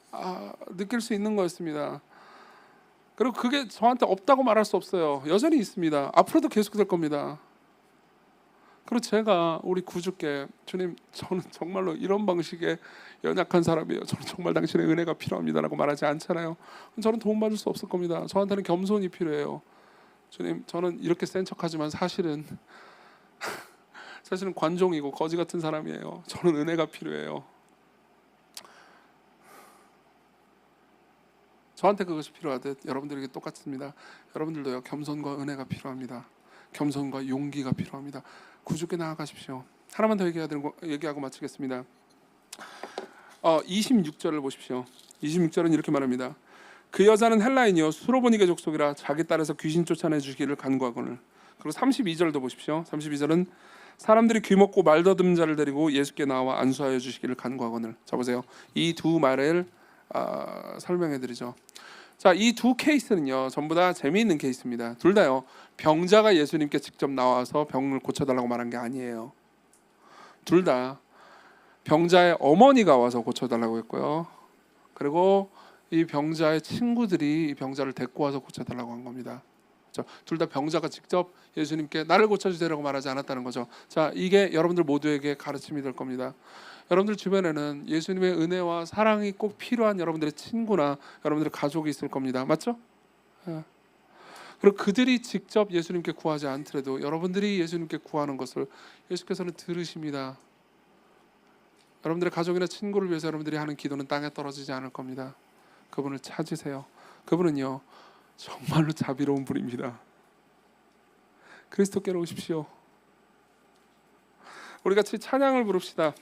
느낄 수 있는 거였습니다. 그리고 그게 저한테 없다고 말할 수 없어요. 여전히 있습니다. 앞으로도 계속될 겁니다. 그리고 제가 우리 구주께, 주님, 저는 정말로 이런 방식의 연약한 사람이에요. 저는 정말 당신의 은혜가 필요합니다라고 말하지 않잖아요. 저는 도움받을 수 없을 겁니다. 저한테는 겸손이 필요해요. 주님, 저는 이렇게 센 척하지만 사실은 관종이고 거지 같은 사람이에요. 저는 은혜가 필요해요. 저한테 그것이 필요하듯 여러분들에게 똑같습니다. 여러분들도요, 겸손과 은혜가 필요합니다. 겸손과 용기가 필요합니다. 구주께 나아가십시오. 하나만 더 얘기하고 마치겠습니다. 26절을 보십시오. 26절은 이렇게 말합니다. 그 여자는 헬라인이요 수로보니게 족속이라 자기 딸에서 귀신 쫓아내 주기를 간구하거늘. 그리고 32절도 보십시오. 32절은 사람들이 귀먹고 말더듬 자를 데리고 예수께 나와 안수하여 주시기를 간구하거늘. 자 보세요. 이 두 말을 설명해드리죠. 자, 이 두 케이스는요 전부 다 재미있는 케이스입니다. 둘 다요 병자가 예수님께 직접 나와서 병을 고쳐달라고 말한 게 아니에요. 둘 다 병자의 어머니가 와서 고쳐달라고 했고요. 그리고 이 병자의 친구들이 이 병자를 데리고 와서 고쳐달라고 한 겁니다. 둘 다 병자가 직접 예수님께 나를 고쳐주세요라고 말하지 않았다는 거죠. 자, 이게 여러분들 모두에게 가르침이 될 겁니다. 여러분들 주변에는 예수님의 은혜와 사랑이 꼭 필요한 여러분들의 친구나 여러분들의 가족이 있을 겁니다. 맞죠? 그리고 그들이 직접 예수님께 구하지 않더라도 여러분들이 예수님께 구하는 것을 예수께서는 들으십니다. 여러분들의 가족이나 친구를 위해서 여러분들이 하는 기도는 땅에 떨어지지 않을 겁니다. 그분을 찾으세요. 그분은요 정말로 자비로운 분입니다. 그리스도께로 오십시오. 우리 같이 찬양을 부릅시다.